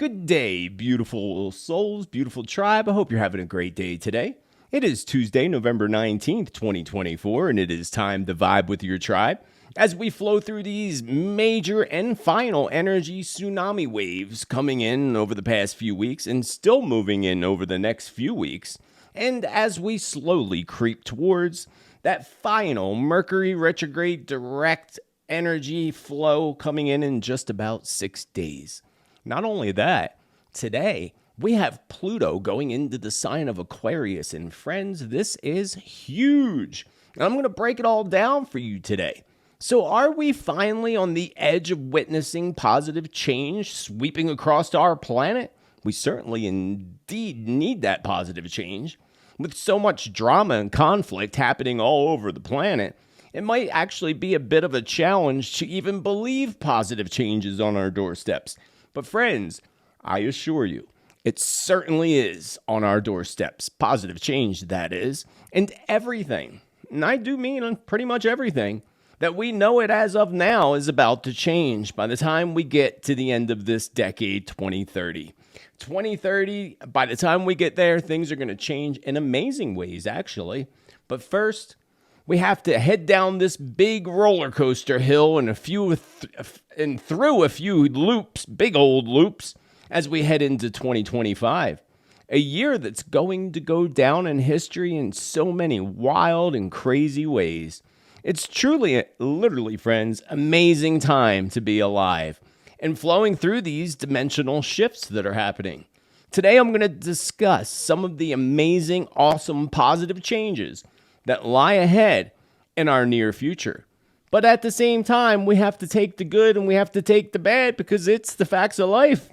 Good day, beautiful souls, beautiful tribe. I hope you're having a great day today. It is Tuesday, November 19th, 2024, and it is time to vibe with your tribe as we flow through these major and final energy tsunami waves coming in over the past few weeks and still moving in over the next few weeks. And as we slowly creep towards that final Mercury retrograde direct energy flow coming in just about 6 days. Not only that, today we have Pluto going into the sign of Aquarius. And friends, this is huge. And I'm going to break it all down for you today. So are we finally on the edge of witnessing positive change sweeping across our planet? We certainly indeed need that positive change. With so much drama and conflict happening all over the planet, it might actually be a bit of a challenge to even believe positive changes on our doorsteps. But friends, I assure you, it certainly is on our doorsteps. Positive change, that is. And everything, and I do mean pretty much everything, that we know it as of now is about to change by the time we get to the end of this decade, 2030. 2030, by the time we get there, things are going to change in amazing ways, actually. But first, we have to head down this big roller coaster hill and through a few loops, big old loops, as we head into 2025. A year that's going to go down in history in so many wild and crazy ways. It's truly, literally, friends, amazing time to be alive and flowing through these dimensional shifts that are happening. Today, I'm going to discuss some of the amazing, awesome, positive changes that lie ahead in our near future. But at the same time, we have to take the good and we have to take the bad because it's the facts of life.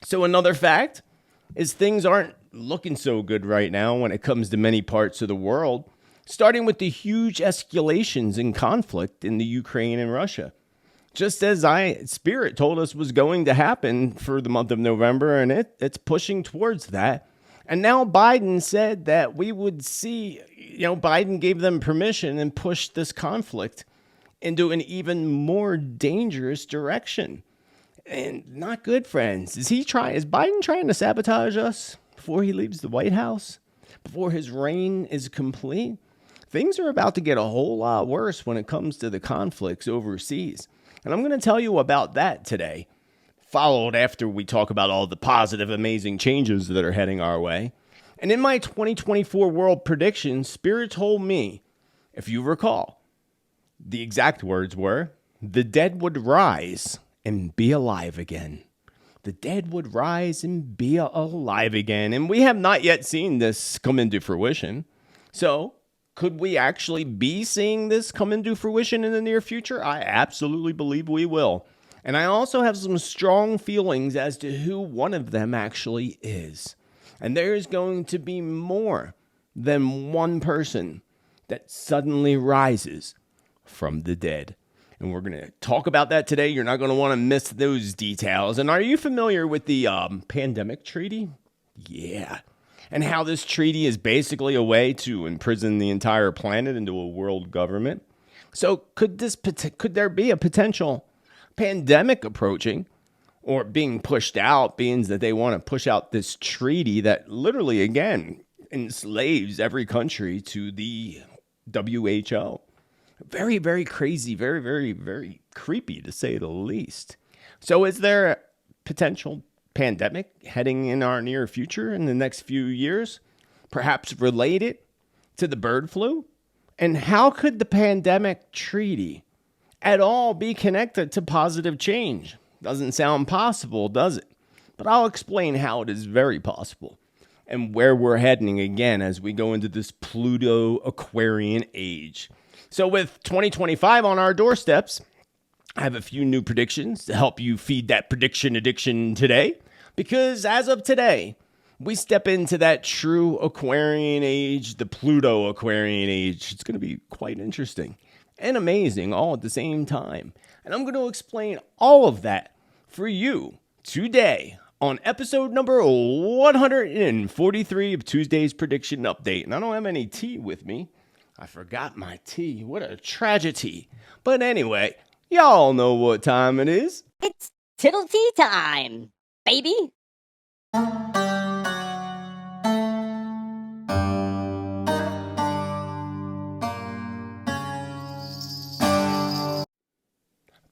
So another fact is things aren't looking so good right now when it comes to many parts of the world, starting with the huge escalations in conflict in the Ukraine and Russia. Just as Spirit told us was going to happen for the month of November, and it's pushing towards that. And now Biden said that we would see, Biden gave them permission and pushed this conflict into an even more dangerous direction. And not good, friends. Is Biden trying to sabotage us before he leaves the White House? Before his reign is complete? Things are about to get a whole lot worse when it comes to the conflicts overseas. And I'm going to tell you about that today, followed after we talk about all the positive, amazing changes that are heading our way. And in my 2024 world prediction, Spirit told me, if you recall, the exact words were, the dead would rise and be alive again. The dead would rise and be alive again. And we have not yet seen this come into fruition. So could we actually be seeing this come into fruition in the near future? I absolutely believe we will. And I also have some strong feelings as to who one of them actually is. And there is going to be more than one person that suddenly rises from the dead. And we're going to talk about that today. You're not going to want to miss those details. And are you familiar with the pandemic treaty? Yeah. And how this treaty is basically a way to imprison the entire planet into a world government. So could there be a potential pandemic approaching or being pushed out, being that they want to push out this treaty that literally, again, enslaves every country to the WHO? Very, very crazy, very, very, very creepy to say the least. So is there a potential pandemic heading in our near future in the next few years, perhaps related to the bird flu? And how could the pandemic treaty at all be connected to positive change? Doesn't sound possible, does it? But I'll explain how it is very possible and where we're heading again as we go into this Pluto Aquarian age. So with 2025 on our doorsteps, I have a few new predictions to help you feed that prediction addiction today. Because as of today, we step into that true Aquarian age, the Pluto Aquarian age. It's going to be quite interesting and amazing all at the same time. And I'm going to explain all of that for you today on episode number 143 of Tuesday's Prediction Update. And I don't have any tea with me. I forgot my tea. What a tragedy. But anyway, y'all know what time it is. It's Tittle Tea Time. baby.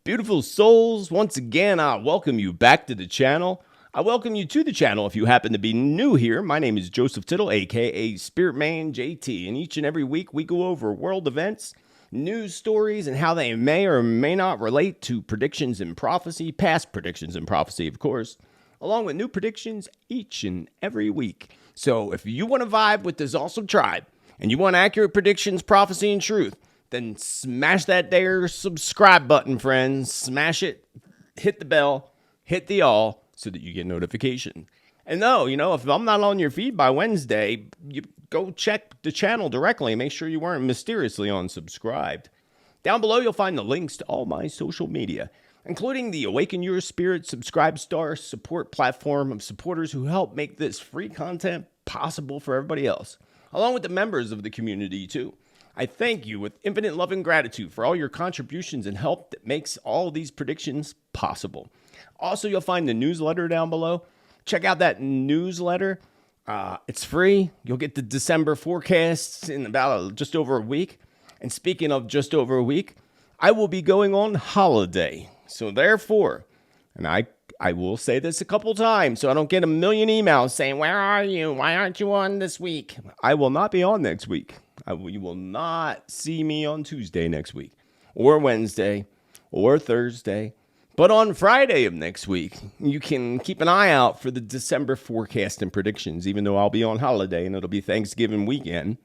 Beautiful souls, once again, I welcome you back to the channel. I welcome you to the channel if you happen to be new here. My name is Joseph Tittel, aka Spiritman JT, and each and every week we go over world events, news stories, and how they may or may not relate to predictions and prophecy, past predictions and prophecy, of course, along with new predictions each and every week. So if you want to vibe with this awesome tribe, and you want accurate predictions, prophecy, and truth, then smash that there subscribe button, friends. Smash it, hit the bell, hit the all so that you get notification. And no, if I'm not on your feed by Wednesday, you go check the channel directly and make sure you weren't mysteriously unsubscribed. Down below, you'll find the links to all my social media, including the Awaken Your Spirit Subscribe Star support platform of supporters who help make this free content possible for everybody else, along with the members of the community too. I thank you with infinite love and gratitude for all your contributions and help that makes all these predictions possible. Also, you'll find the newsletter down below. Check out that newsletter. It's free. You'll get the December forecasts in about just over a week. And speaking of just over a week, I will be going on holiday. So therefore, and I will say this a couple times so I don't get a million emails saying, "Where are you? Why aren't you on this week?" I will not be on next week. You will not see me on Tuesday next week, or Wednesday, or Thursday. But on Friday of next week, you can keep an eye out for the December forecast and predictions, even though I'll be on holiday and it'll be Thanksgiving weekend.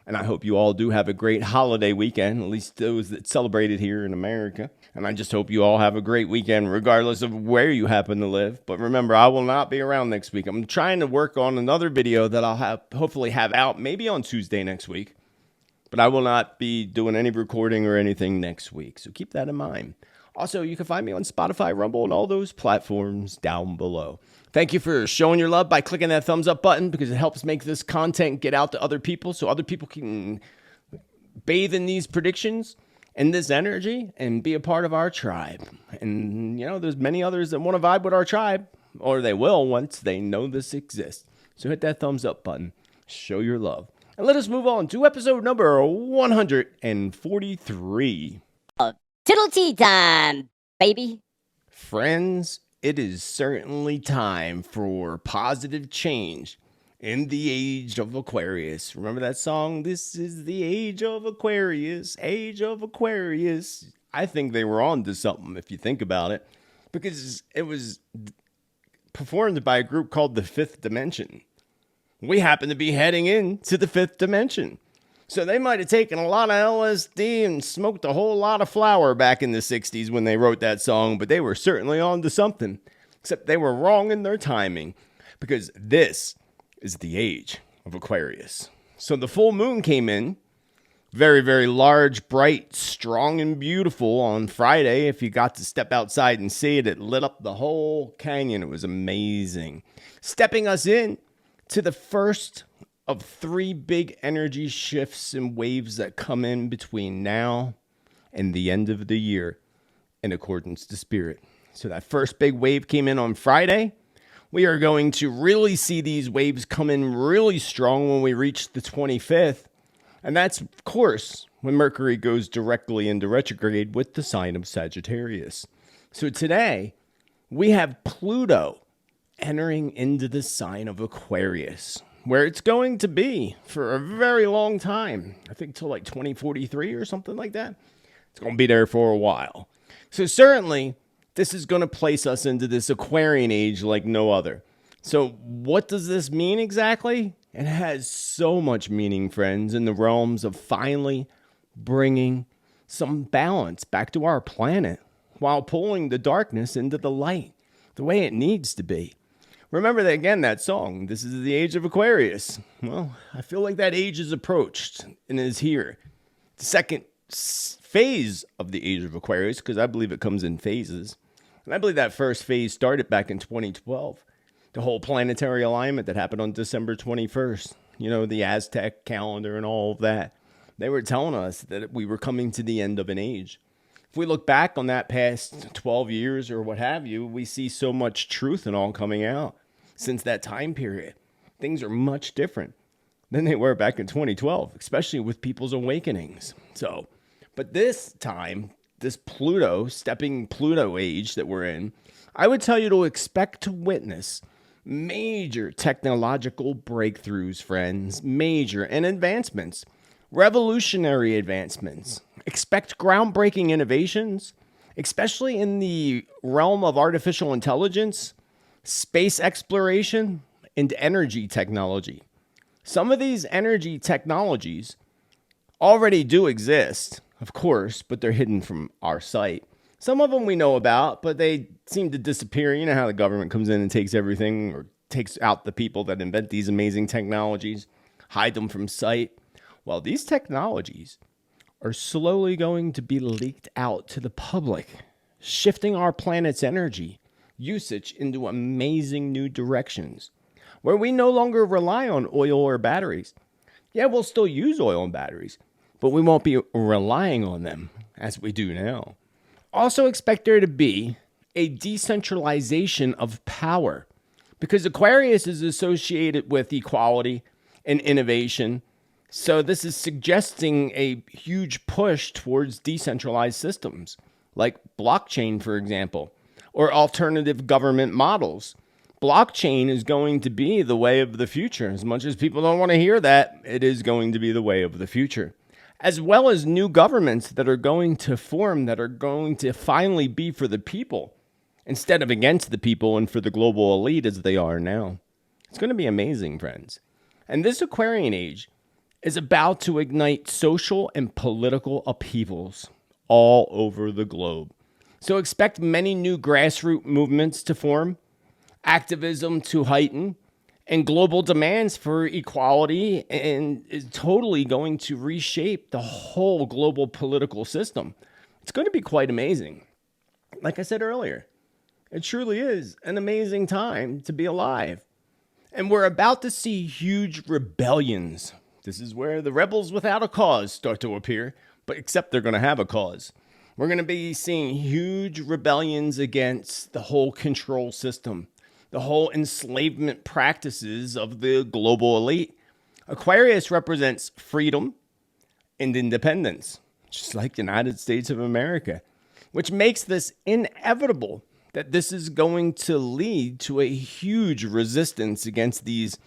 And I hope you all do have a great holiday weekend, at least those that celebrate it here in America. And I just hope you all have a great weekend, regardless of where you happen to live. But remember, I will not be around next week. I'm trying to work on another video that I'll hopefully have out maybe on Tuesday next week. But I will not be doing any recording or anything next week, so keep that in mind. Also, you can find me on Spotify, Rumble, and all those platforms down below. Thank you for showing your love by clicking that thumbs up button because it helps make this content get out to other people so other people can bathe in these predictions and this energy and be a part of our tribe. And, there's many others that want to vibe with our tribe, or they will once they know this exists. So hit that thumbs up button. Show your love. And let us move on to episode number 143. Tittle time, baby. Friends, it is certainly time for positive change in the age of Aquarius. Remember that song? This is the age of Aquarius, age of Aquarius. I think they were on to something if you think about it, because it was performed by a group called the Fifth Dimension. We happen to be heading into the fifth dimension. So they might have taken a lot of LSD and smoked a whole lot of flour back in the 60s when they wrote that song, but they were certainly on to something. Except they were wrong in their timing, because this is the age of Aquarius. So the full moon came in, very, very large, bright, strong, and beautiful on Friday. If you got to step outside and see it, it lit up the whole canyon. It was amazing. Stepping us in to the first of three big energy shifts and waves that come in between now and the end of the year in accordance to spirit. So that first big wave came in on Friday. We are going to really see these waves come in really strong when we reach the 25th. And that's, of course, when Mercury goes directly into retrograde with the sign of Sagittarius. So today, we have Pluto entering into the sign of Aquarius, where it's going to be for a very long time. I think till like 2043 or something like that. It's going to be there for a while. So certainly, this is going to place us into this Aquarian age like no other. So what does this mean exactly? It has so much meaning, friends, in the realms of finally bringing some balance back to our planet while pulling the darkness into the light the way it needs to be. Remember that again, that song, this is the age of Aquarius. Well, I feel like that age is approached and is here. The second phase of the age of Aquarius, because I believe it comes in phases. And I believe that first phase started back in 2012. The whole planetary alignment that happened on December 21st. The Aztec calendar and all of that. They were telling us that we were coming to the end of an age. If we look back on that past 12 years or what have you, we see so much truth and all coming out since that time period. Things are much different than they were back in 2012, especially with people's awakenings. But this time, this stepping Pluto age that we're in, I would tell you to expect to witness major technological breakthroughs, friends, major and advancements, revolutionary advancements. Expect groundbreaking innovations, especially in the realm of artificial intelligence, space exploration, and energy technology. Some of these energy technologies already do exist, of course, but they're hidden from our sight. Some of them we know about, but they seem to disappear. You know how the government comes in and takes everything, or takes out the people that invent these amazing technologies, hide them from sight. Well, these technologies are slowly going to be leaked out to the public, shifting our planet's energy usage into amazing new directions, where we no longer rely on oil or batteries. Yeah, we'll still use oil and batteries, but we won't be relying on them as we do now. Also expect there to be a decentralization of power, because Aquarius is associated with equality and innovation. So this is suggesting a huge push towards decentralized systems, like blockchain, for example, or alternative government models. Blockchain is going to be the way of the future. As much as people don't want to hear that, it is going to be the way of the future. As well as new governments that are going to form, that are going to finally be for the people, instead of against the people and for the global elite as they are now. It's going to be amazing, friends. And this Aquarian age is about to ignite social and political upheavals all over the globe. So expect many new grassroots movements to form, activism to heighten, and global demands for equality, and is totally going to reshape the whole global political system. It's going to be quite amazing. Like I said earlier, it truly is an amazing time to be alive. And we're about to see huge rebellions. This is where the rebels without a cause start to appear, but except they're going to have a cause. We're going to be seeing huge rebellions against the whole control system, the whole enslavement practices of the global elite. Aquarius represents freedom and independence, just like the United States of America, which makes this inevitable that this is going to lead to a huge resistance against these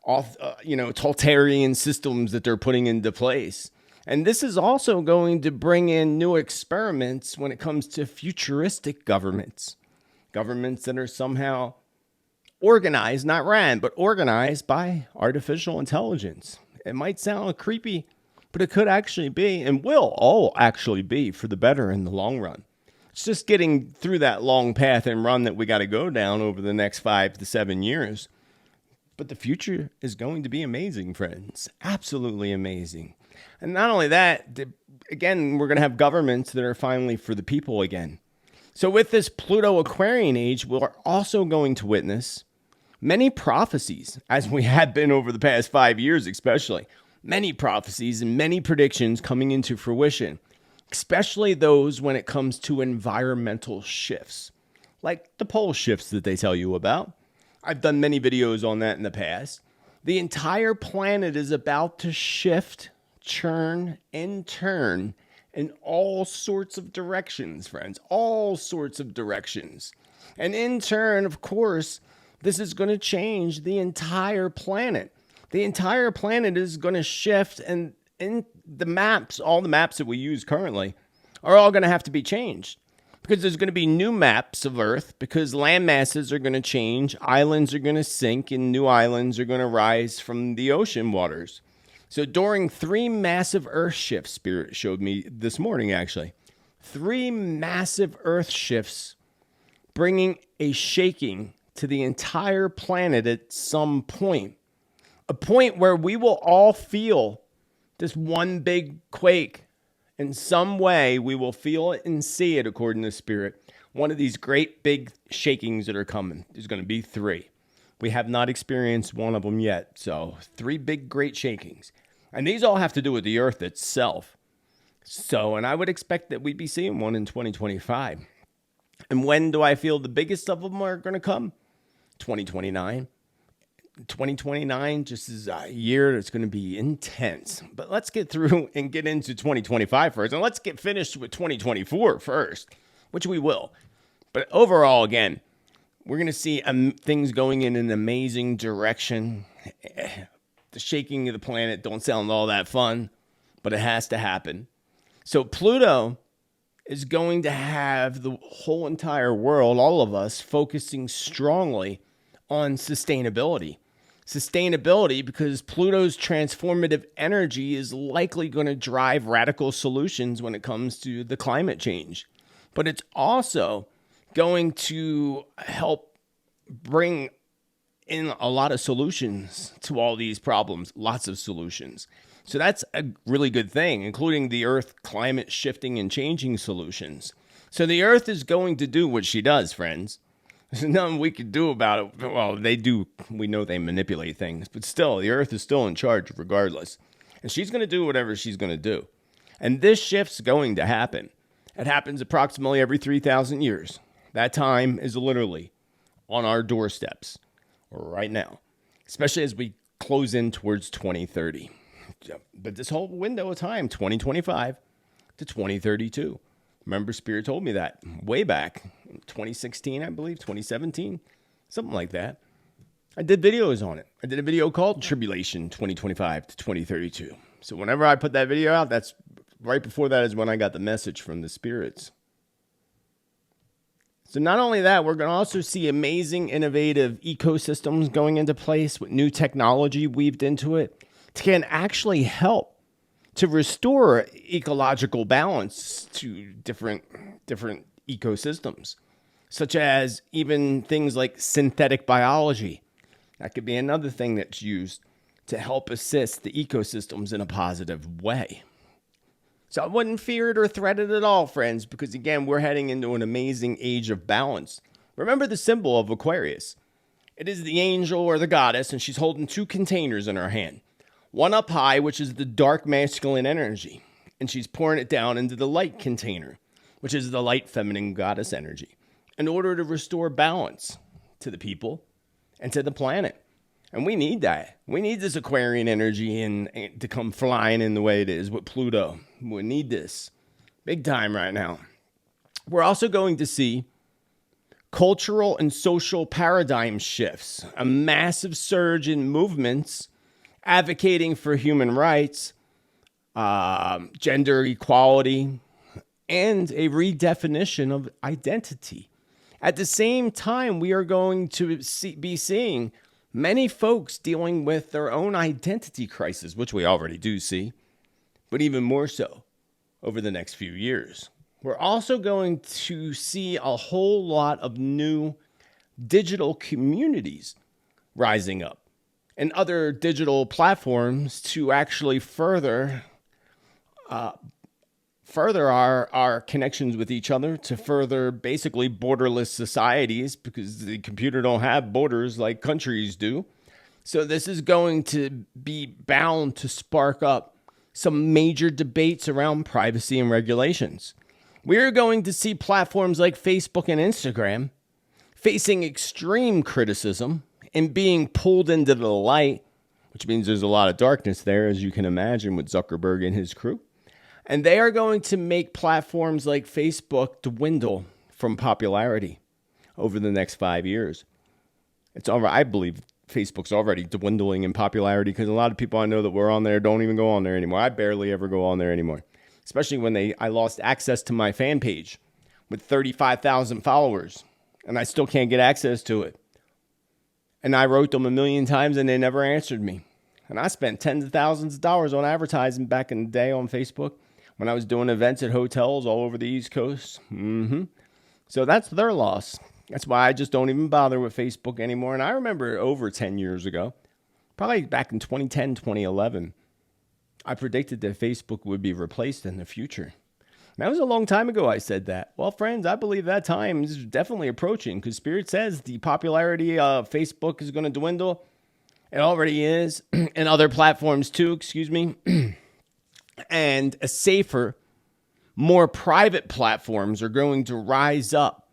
totalitarian systems that they're putting into place. And this is also going to bring in new experiments when it comes to futuristic governments that are somehow organized, not ran, but organized by artificial intelligence. It might sound creepy, but it could actually be, and will all actually be, for the better in the long run. It's just getting through that long path and run that we got to go down over the next 5 to 7 years. But the future is going to be amazing, friends. Absolutely amazing. And not only that, again, we're going to have governments that are finally for the people again. So with this Pluto Aquarian age, we're also going to witness many prophecies, as we have been over the past 5 years especially. Many prophecies and many predictions coming into fruition, especially those when it comes to environmental shifts, like the pole shifts that they tell you about. I've done many videos on that in the past. The entire planet is about to shift, churn, and turn in all sorts of directions, friends. All sorts of directions. And in turn, of course, this is going to change the entire planet. The entire planet is going to shift, and in the maps, all the maps that we use currently are all going to have to be changed, because there's going to be new maps of Earth, because land masses are going to change, islands are going to sink, and new islands are going to rise from the ocean waters. So during 3 massive Earth shifts, Spirit showed me this morning actually, 3 massive Earth shifts bringing a shaking to the entire planet at some point. A point where we will all feel this one big quake. In some way, we will feel it and see it, according to Spirit. One of these great big shakings that are coming. There's going to be 3. We have not experienced one of them yet. So 3 big, great shakings. And these all have to do with the Earth itself. So, and I would expect that we'd be seeing one in 2025. And when do I feel the biggest of them are going to come? 2029. 2029 just is a year that's going to be intense. But let's get through and get into 2025 first. And let's get finished with 2024 first, which we will. But overall, again, we're going to see things going in an amazing direction. The shaking of the planet don't sound all that fun, but it has to happen. So Pluto is going to have the whole entire world, all of us, focusing strongly on sustainability. Sustainability, because Pluto's transformative energy is likely going to drive radical solutions when it comes to the climate change. But it's also going to help bring in a lot of solutions to all these problems, lots of solutions. So that's a really good thing, including the Earth climate shifting and changing solutions. So the Earth is going to do what she does, friends. There's nothing we can do about it. Well, they do. We know they manipulate things, but still, the Earth is still in charge regardless. And she's going to do whatever she's going to do. And this shift's going to happen. It happens approximately every 3,000 years. That time is literally on our doorsteps right now, especially as we close in towards 2030. But this whole window of time, 2025 to 2032. Remember, Spirit told me that way back in 2016, I believe, 2017, something like that. I did videos on it. I did a video called Tribulation 2025 to 2032. So whenever I put that video out, that's right before that is when I got the message from the spirits. So not only that, we're going to also see amazing, innovative ecosystems going into place with new technology weaved into it can actually help to restore ecological balance to different ecosystems, such as even things like synthetic biology. That could be another thing that's used to help assist the ecosystems in a positive way. So I wouldn't fear it or threat it at all, friends, because again, we're heading into an amazing age of balance. Remember the symbol of Aquarius. It is the angel or the goddess, and she's holding two containers in her hand. One up high, which is the dark masculine energy, and she's pouring it down into the light container, which is the light feminine goddess energy, in order to restore balance to the people and to the planet. And we need that. We need this Aquarian energy and to come flying in the way it is with Pluto. We need this big time right now. We're also going to see cultural and social paradigm shifts, a massive surge in movements advocating for human rights, gender equality, and a redefinition of identity. At the same time, we are going to be seeing many folks dealing with their own identity crisis, which we already do see, but even more so over the next few years. We're also going to see a whole lot of new digital communities rising up and other digital platforms to actually further our connections with each other, to further basically borderless societies, because the computer don't have borders like countries do. So this is going to be bound to spark up some major debates around privacy and regulations. We're going to see platforms like Facebook and Instagram facing extreme criticism and being pulled into the light, which means there's a lot of darkness there, as you can imagine, with Zuckerberg and his crew. And they are going to make platforms like Facebook dwindle from popularity over the next 5 years. I believe Facebook's already dwindling in popularity because a lot of people I know that were on there don't even go on there anymore. I barely ever go on there anymore, especially when I lost access to my fan page with 35,000 followers, and I still can't get access to it. And I wrote them a million times and they never answered me. And I spent tens of thousands of dollars on advertising back in the day on Facebook when I was doing events at hotels all over the East Coast. So that's their loss. That's why I just don't even bother with Facebook anymore. And I remember over 10 years ago, probably back in 2010, 2011, I predicted that Facebook would be replaced in the future. That was a long time ago I said that. Well, friends, I believe that time is definitely approaching because Spirit says the popularity of Facebook is going to dwindle. It already is. And other platforms too, excuse me. And a safer More private platforms are going to rise up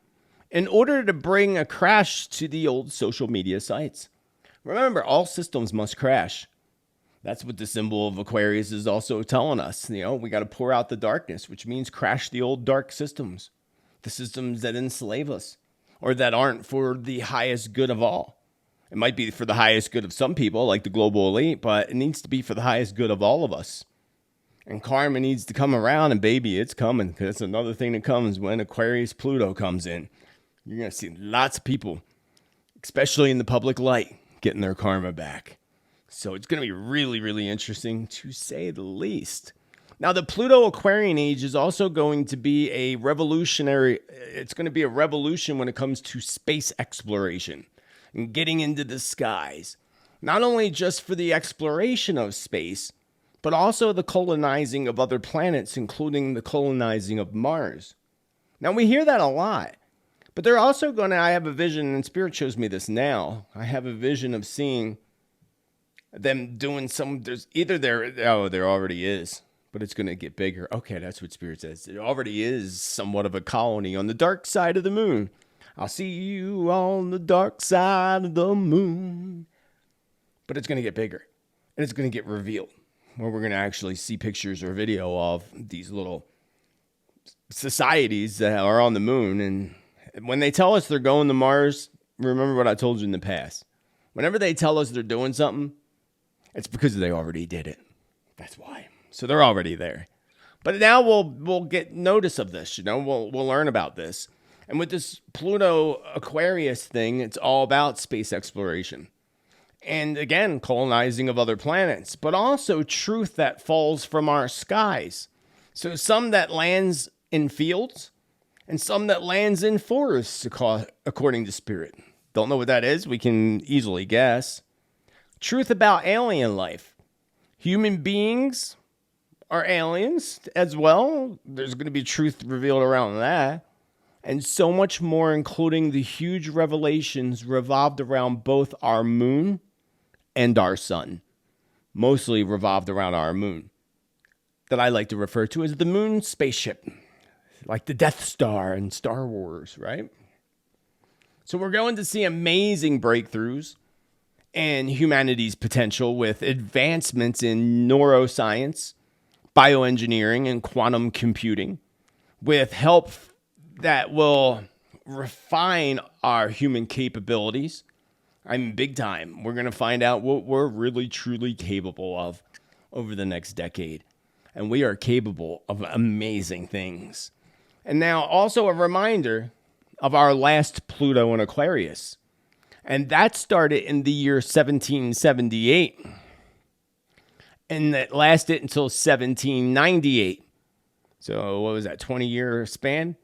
in order to bring a crash to the old social media sites. Remember, all systems must crash. That's what the symbol of Aquarius is also telling us. We got to pour out the darkness, which means crash the old dark systems, the systems that enslave us or that aren't for the highest good of all. It might be for the highest good of some people, like the global elite, but it needs to be for the highest good of all of us. And karma needs to come around, and baby, it's coming, because it's another thing that comes when Aquarius Pluto comes in. You're going to see lots of people, especially in the public light, getting their karma back. So it's going to be really, really interesting, to say the least. Now, the Pluto Aquarian age is also going to be a revolutionary. It's going to be a revolution when it comes to space exploration and getting into the skies. Not only just for the exploration of space, but also the colonizing of other planets, including the colonizing of Mars. Now, we hear that a lot, but they're also going to, I have a vision, and Spirit shows me this now. I have a vision of seeing them doing there already is, but it's going to get bigger. Okay, that's what Spirit says. It already is somewhat of a colony on the dark side of the moon. I'll see you on the dark side of the moon. But it's going to get bigger, and it's going to get revealed, where we're going to actually see pictures or video of these little societies that are on the moon. And when they tell us they're going to Mars, remember what I told you in the past. Whenever they tell us they're doing something, it's because they already did it. That's why. So they're already there. But now we'll get notice of this. We'll learn about this. And with this Pluto Aquarius thing, it's all about space exploration. And again, colonizing of other planets, but also truth that falls from our skies. So some that lands in fields and some that lands in forests, according to Spirit. Don't know what that is. We can easily guess. Truth about alien life. Human beings are aliens as well. There's going to be truth revealed around that. And so much more, including the huge revelations revolved around both our moon and our sun. Mostly revolved around our moon, that I like to refer to as the moon spaceship, like the Death Star in Star Wars, right? So we're going to see amazing breakthroughs and humanity's potential with advancements in neuroscience, bioengineering, and quantum computing, with help that will refine our human capabilities. I mean, big time. We're going to find out what we're really, truly capable of over the next decade. And we are capable of amazing things. And now also a reminder of our last Pluto in Aquarius. And that started in the year 1778. And that lasted until 1798. So what was that, 20-year span?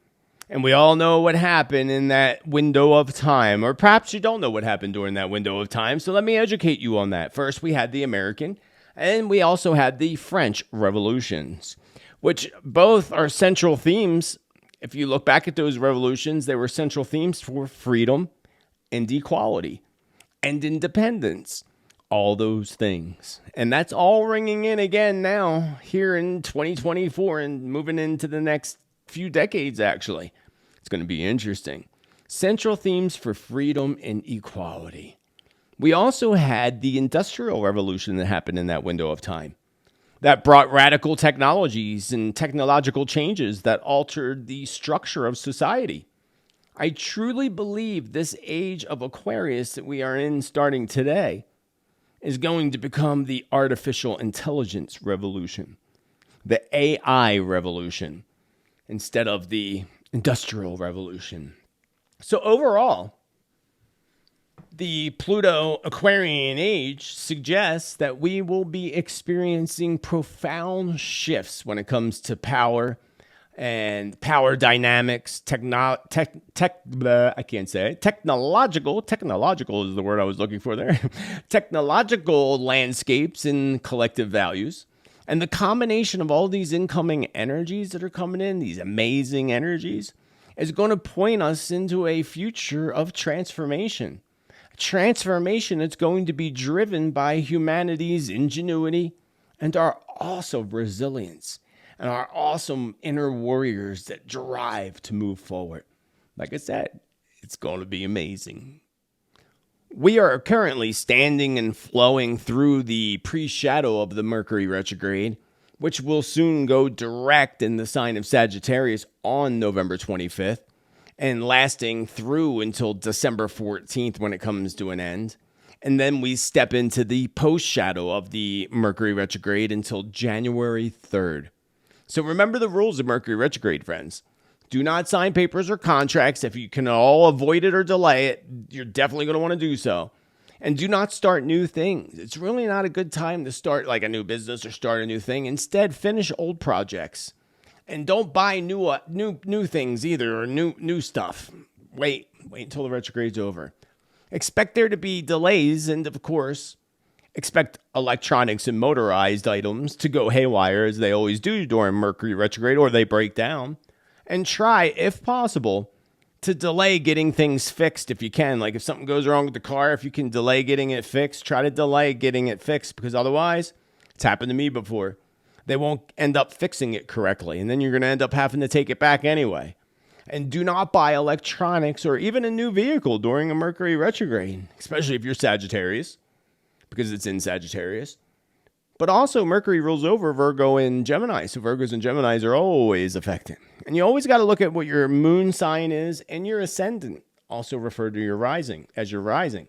And we all know what happened in that window of time. Or perhaps you don't know what happened during that window of time. So let me educate you on that. First, we had the American, and we also had the French revolutions, which both are central themes. If you look back at those revolutions, they were central themes for freedom and equality and independence. All those things. And that's all ringing in again now here in 2024 and moving into the next few decades, actually. It's going to be interesting. Central themes for freedom and equality. We also had the Industrial Revolution that happened in that window of time that brought radical technologies and technological changes that altered the structure of society. I truly believe this age of Aquarius that we are in starting today is going to become the artificial intelligence revolution, the AI revolution, instead of the industrial revolution. So overall, the Pluto Aquarian age suggests that we will be experiencing profound shifts when it comes to power and power dynamics, technological is the word I was looking for there, technological landscapes and collective values. And the combination of all these incoming energies that are coming in, these amazing energies, is going to point us into a future of transformation. A transformation that's going to be driven by humanity's ingenuity and our also resilience. and our awesome inner warriors that drive to move forward. Like I said, it's going to be amazing. We are currently standing and flowing through the pre-shadow of the Mercury retrograde, which will soon go direct in the sign of Sagittarius on November 25th and lasting through until December 14th when it comes to an end. And then we step into the post-shadow of the Mercury retrograde until January 3rd. So remember the rules of Mercury retrograde, friends. Do not sign papers or contracts. If you can all avoid it or delay it, you're definitely going to want to do so. And do not start new things. It's really not a good time to start like a new business or start a new thing. Instead, finish old projects. And don't buy new things either, or new stuff. Wait until the retrograde's over. Expect there to be delays, and of course, expect electronics and motorized items to go haywire as they always do during Mercury retrograde, or they break down. And try, if possible, to delay getting things fixed if you can. Like if something goes wrong with the car, if you can delay getting it fixed, try to delay getting it fixed, because otherwise, it's happened to me before. They won't end up fixing it correctly, and then you're going to end up having to take it back anyway. And do not buy electronics or even a new vehicle during a Mercury retrograde, especially if you're Sagittarius, because it's in Sagittarius. But also, Mercury rules over Virgo and Gemini, so Virgos and Geminis are always affected. And you always got to look at what your moon sign is and your ascendant, also referred to your rising, as your rising,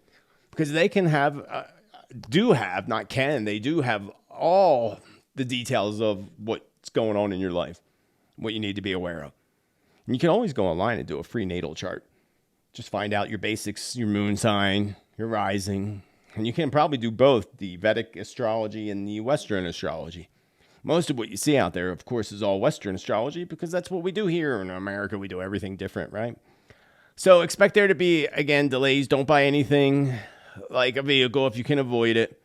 because they can have, they do have all the details of what's going on in your life, what you need to be aware of. And you can always go online and do a free natal chart. Just find out your basics, your moon sign, your rising. And you can probably do both the Vedic astrology and the Western astrology. Most of what you see out there, of course, is all Western astrology because that's what we do here in America. We do everything different, right? So expect there to be, again, delays. Don't buy anything like a vehicle if you can avoid it.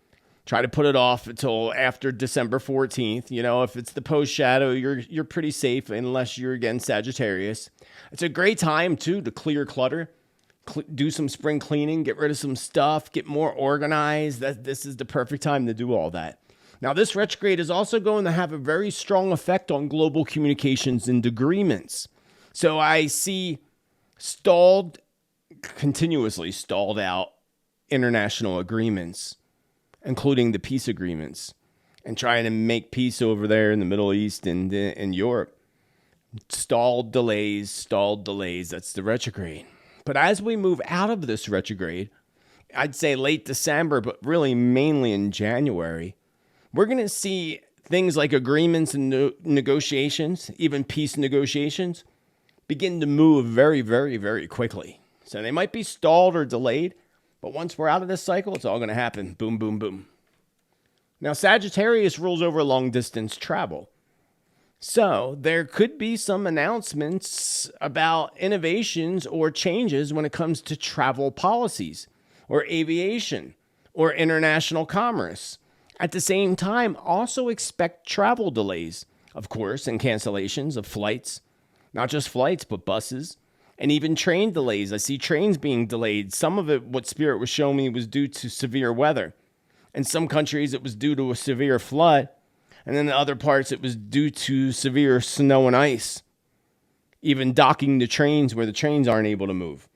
Try to put it off until after December 14th. You know, if it's the post shadow, you're pretty safe unless you're, again, Sagittarius. It's a great time, too, to clear clutter. Do some spring cleaning, get rid of some stuff, get more organized. This is the perfect time to do all that. Now, this retrograde is also going to have a very strong effect on global communications and agreements. So I see continuously stalled out international agreements, including the peace agreements, and trying to make peace over there in the Middle East and in Europe. Stalled delays. That's the retrograde. But as we move out of this retrograde, I'd say late December, but really mainly in January, we're going to see things like agreements and negotiations, even peace negotiations, begin to move very, very, very quickly. So they might be stalled or delayed, but once we're out of this cycle, it's all going to happen. Boom, boom, boom. Now, Sagittarius rules over long-distance travel. So there could be some announcements about innovations or changes when it comes to travel policies or aviation or international commerce. At the same time, also expect travel delays, of course, and cancellations of flights, not just flights, but buses, and even train delays. I see trains being delayed. Some of it, what Spirit was showing me, was due to severe weather. In some countries, it was due to a severe flood. And then in other parts, it was due to severe snow and ice, even docking the trains where the trains aren't able to move.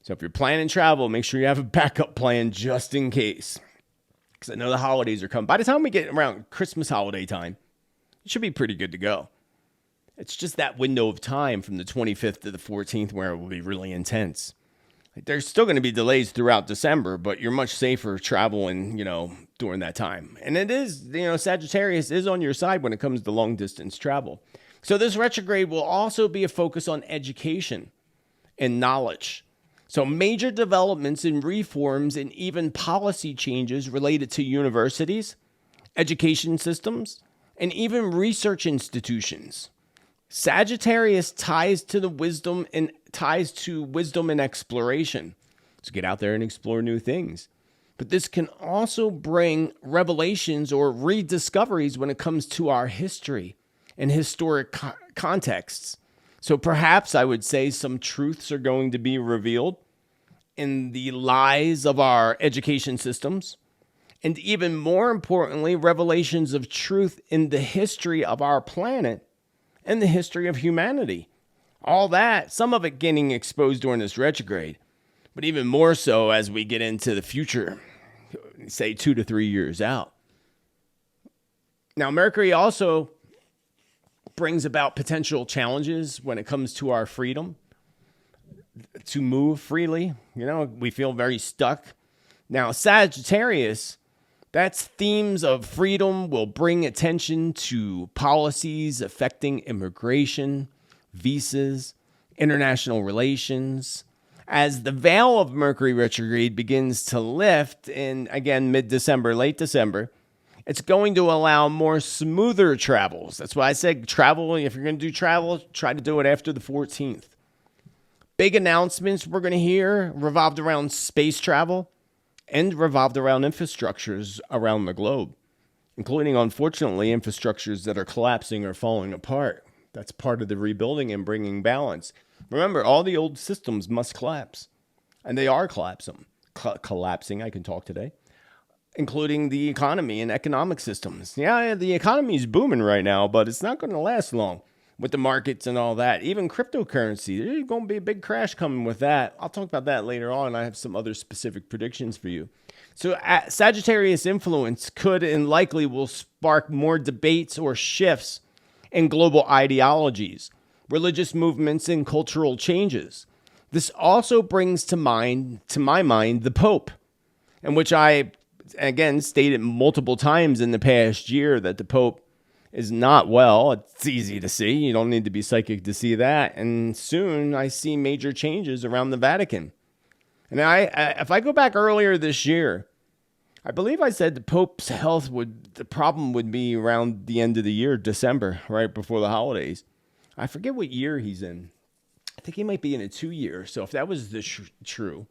So if you're planning travel, make sure you have a backup plan just in case. Because I know the holidays are coming. By the time we get around Christmas holiday time, it should be pretty good to go. It's just that window of time from the 25th to the 14th where it will be really intense. There's still going to be delays throughout December, but you're much safer traveling, during that time. And it is, Sagittarius is on your side when it comes to long distance travel. So this retrograde will also be a focus on education and knowledge. So major developments and reforms and even policy changes related to universities, education systems, and even research institutions. Sagittarius ties to wisdom and exploration. So get out there and explore new things. But this can also bring revelations or rediscoveries when it comes to our history and historic contexts. So perhaps I would say some truths are going to be revealed in the lies of our education systems and even more importantly, revelations of truth in the history of our planet and the history of humanity. All that, some of it getting exposed during this retrograde, but even more so as we get into the future, say 2 to 3 years out. Now, Mercury also brings about potential challenges when it comes to our freedom to move freely. We feel very stuck. Now, Sagittarius, that's themes of freedom, will bring attention to policies affecting immigration, visas, international relations. As the veil of Mercury retrograde begins to lift in, again, mid-December, late December, it's going to allow more smoother travels. That's why I said travel. If you're going to do travel, try to do it after the 14th. Big announcements we're going to hear revolved around space travel and revolved around infrastructures around the globe, including, unfortunately, infrastructures that are collapsing or falling apart. That's part of the rebuilding and bringing balance. Remember, all the old systems must collapse, and they are collapsing. I can talk today, including the economy and economic systems. Yeah, the economy is booming right now, but it's not going to last long with the markets and all that. Even cryptocurrency, there's going to be a big crash coming with that. I'll talk about that later on. I have some other specific predictions for you. So Sagittarius influence could and likely will spark more debates or shifts in global ideologies, religious movements, and cultural changes. This also brings to my mind, the Pope, in which I, again, stated multiple times in the past year that the Pope is not well. It's easy to see. You don't need to be psychic to see that. And soon I see major changes around the Vatican. And if I go back earlier this year, I believe I said the Pope's health the problem would be around the end of the year, December, right before the holidays. I forget what year he's in. I think he might be in a 2-year. So if that was true,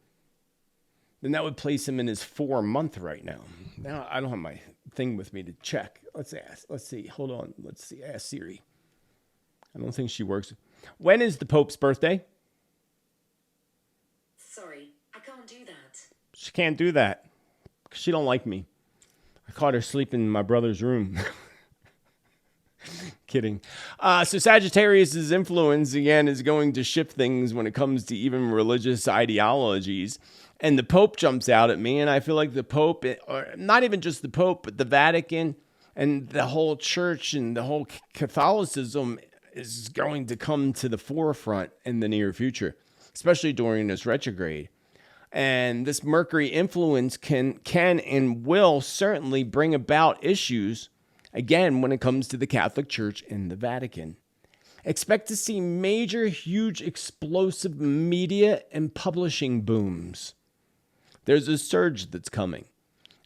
then that would place him in his 4-month right now. Now, I don't have my thing with me to check. Let's see. Hold on. Let's see. Ask Siri. I don't think she works. When is the Pope's birthday? Sorry, I can't do that. She can't do that. She don't like me. I caught her sleeping in my brother's room. Kidding. So Sagittarius' influence, again, is going to shift things when it comes to even religious ideologies. And the Pope jumps out at me, and I feel like the Pope, or not even just the Pope, but the Vatican and the whole church and the whole Catholicism is going to come to the forefront in the near future, especially during this retrograde. And this Mercury influence can and will certainly bring about issues, again, when it comes to the Catholic Church and the Vatican. Expect to see major, huge, explosive media and publishing booms. There's a surge that's coming.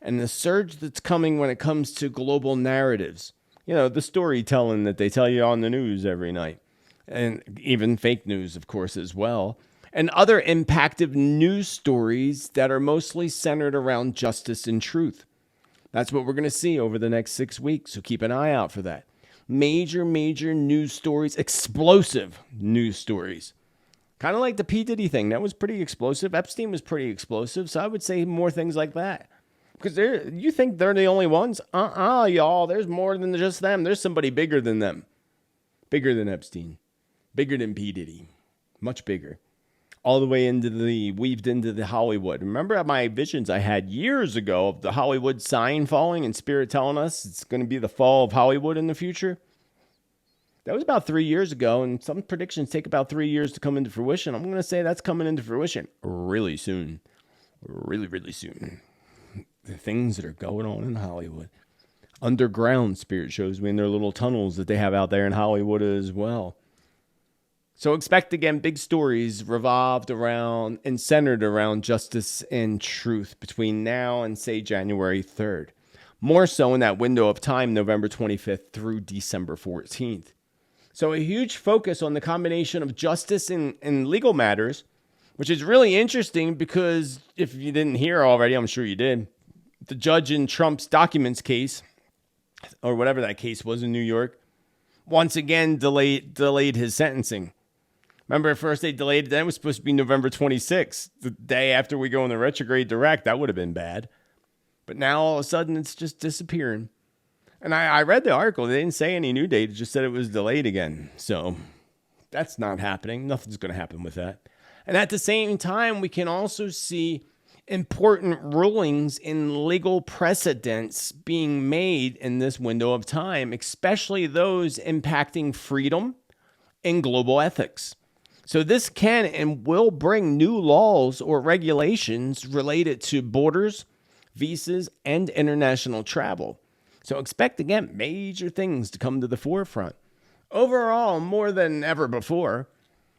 And the surge that's coming when it comes to global narratives. The storytelling that they tell you on the news every night. And even fake news, of course, as well. And other impactful news stories that are mostly centered around justice and truth. That's what we're going to see over the next 6 weeks, so keep an eye out for that. Major news stories, explosive news stories. Kind of like the P. Diddy thing. That was pretty explosive. Epstein was pretty explosive, so I would say more things like that. Because you think they're the only ones? Y'all. There's more than just them. There's somebody bigger than them. Bigger than Epstein. Bigger than P. Diddy. Much bigger. All the way weaved into the Hollywood. Remember my visions I had years ago of the Hollywood sign falling and Spirit telling us it's going to be the fall of Hollywood in the future? That was about 3 years ago, and some predictions take about 3 years to come into fruition. I'm going to say that's coming into fruition really soon. Really soon. The things that are going on in Hollywood. Underground, Spirit shows me, in their little tunnels that they have out there in Hollywood as well. So expect, again, big stories revolved around and centered around justice and truth between now and, say, January 3rd. More so in that window of time, November 25th through December 14th. So a huge focus on the combination of justice and legal matters, which is really interesting because if you didn't hear already, I'm sure you did, the judge in Trump's documents case, or whatever that case was in New York, once again delayed his sentencing. Remember, at first they delayed it. Then it was supposed to be November 26th, the day after we go in the retrograde direct. That would have been bad. But now all of a sudden it's just disappearing. And I read the article. They didn't say any new date. It just said it was delayed again. So that's not happening. Nothing's going to happen with that. And at the same time, we can also see important rulings in legal precedents being made in this window of time, especially those impacting freedom and global ethics. So this can and will bring new laws or regulations related to borders, visas, and international travel. So expect, again, major things to come to the forefront. Overall, more than ever before,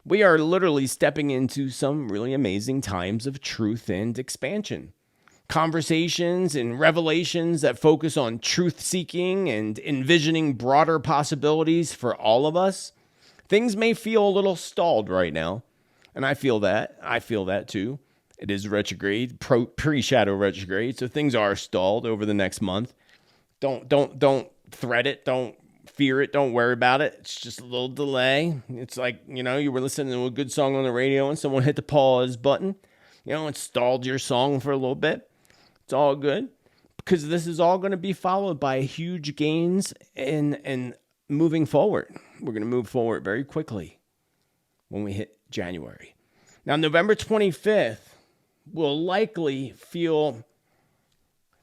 we are literally stepping into some really amazing times of truth and expansion. Conversations and revelations that focus on truth-seeking and envisioning broader possibilities for all of us. Things may feel a little stalled right now, and I feel that. I feel that too. It is retrograde, pre-shadow retrograde, so things are stalled over the next month. Don't threat it. Don't fear it. Don't worry about it. It's just a little delay. It's like, you were listening to a good song on the radio and someone hit the pause button. It stalled your song for a little bit. It's all good because this is all going to be followed by huge gains in moving forward. We're going to move forward very quickly when we hit January. Now, November 25th will likely feel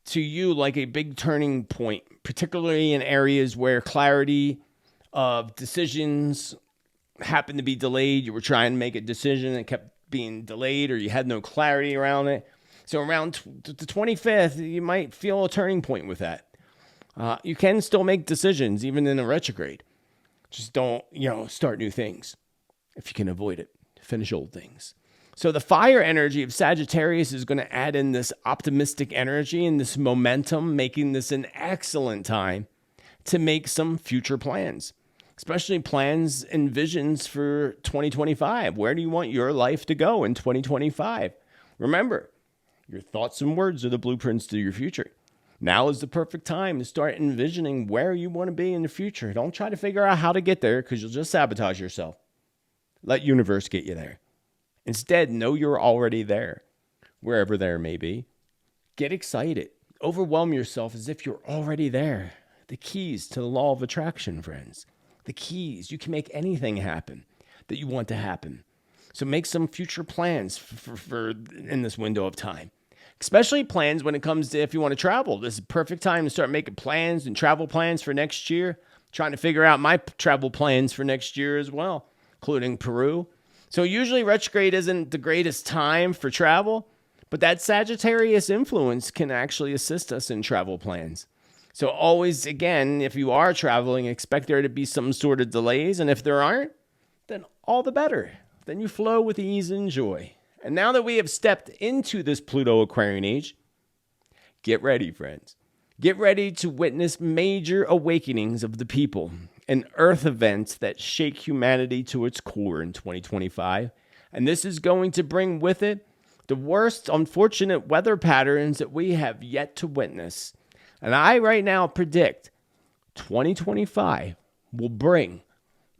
to you like a big turning point, particularly in areas where clarity of decisions happened to be delayed. You were trying to make a decision and kept being delayed, or you had no clarity around it. So around the 25th, you might feel a turning point with that. You can still make decisions, even in a retrograde. Just don't, start new things if you can avoid it. Finish old things. So the fire energy of Sagittarius is going to add in this optimistic energy and this momentum, making this an excellent time to make some future plans, especially plans and visions for 2025. Where do you want your life to go in 2025? Remember, your thoughts and words are the blueprints to your future. Now is the perfect time to start envisioning where you want to be in the future. Don't try to figure out how to get there because you'll just sabotage yourself. Let universe get you there. Instead, know you're already there, wherever there may be. Get excited. Overwhelm yourself as if you're already there. The keys to the law of attraction, friends. The keys. You can make anything happen that you want to happen. So make some future plans for in this window of time. Especially plans when it comes to if you want to travel. This is the perfect time to start making plans and travel plans for next year. Trying to figure out my travel plans for next year as well, including Peru. So usually retrograde isn't the greatest time for travel, but that Sagittarius influence can actually assist us in travel plans. So always, again, if you are traveling, expect there to be some sort of delays. And if there aren't, then all the better. Then you flow with ease and joy. And now that we have stepped into this Pluto Aquarian age, get ready, friends. Get ready to witness major awakenings of the people and earth events that shake humanity to its core in 2025. And this is going to bring with it the worst unfortunate weather patterns that we have yet to witness. And I right now predict 2025 will bring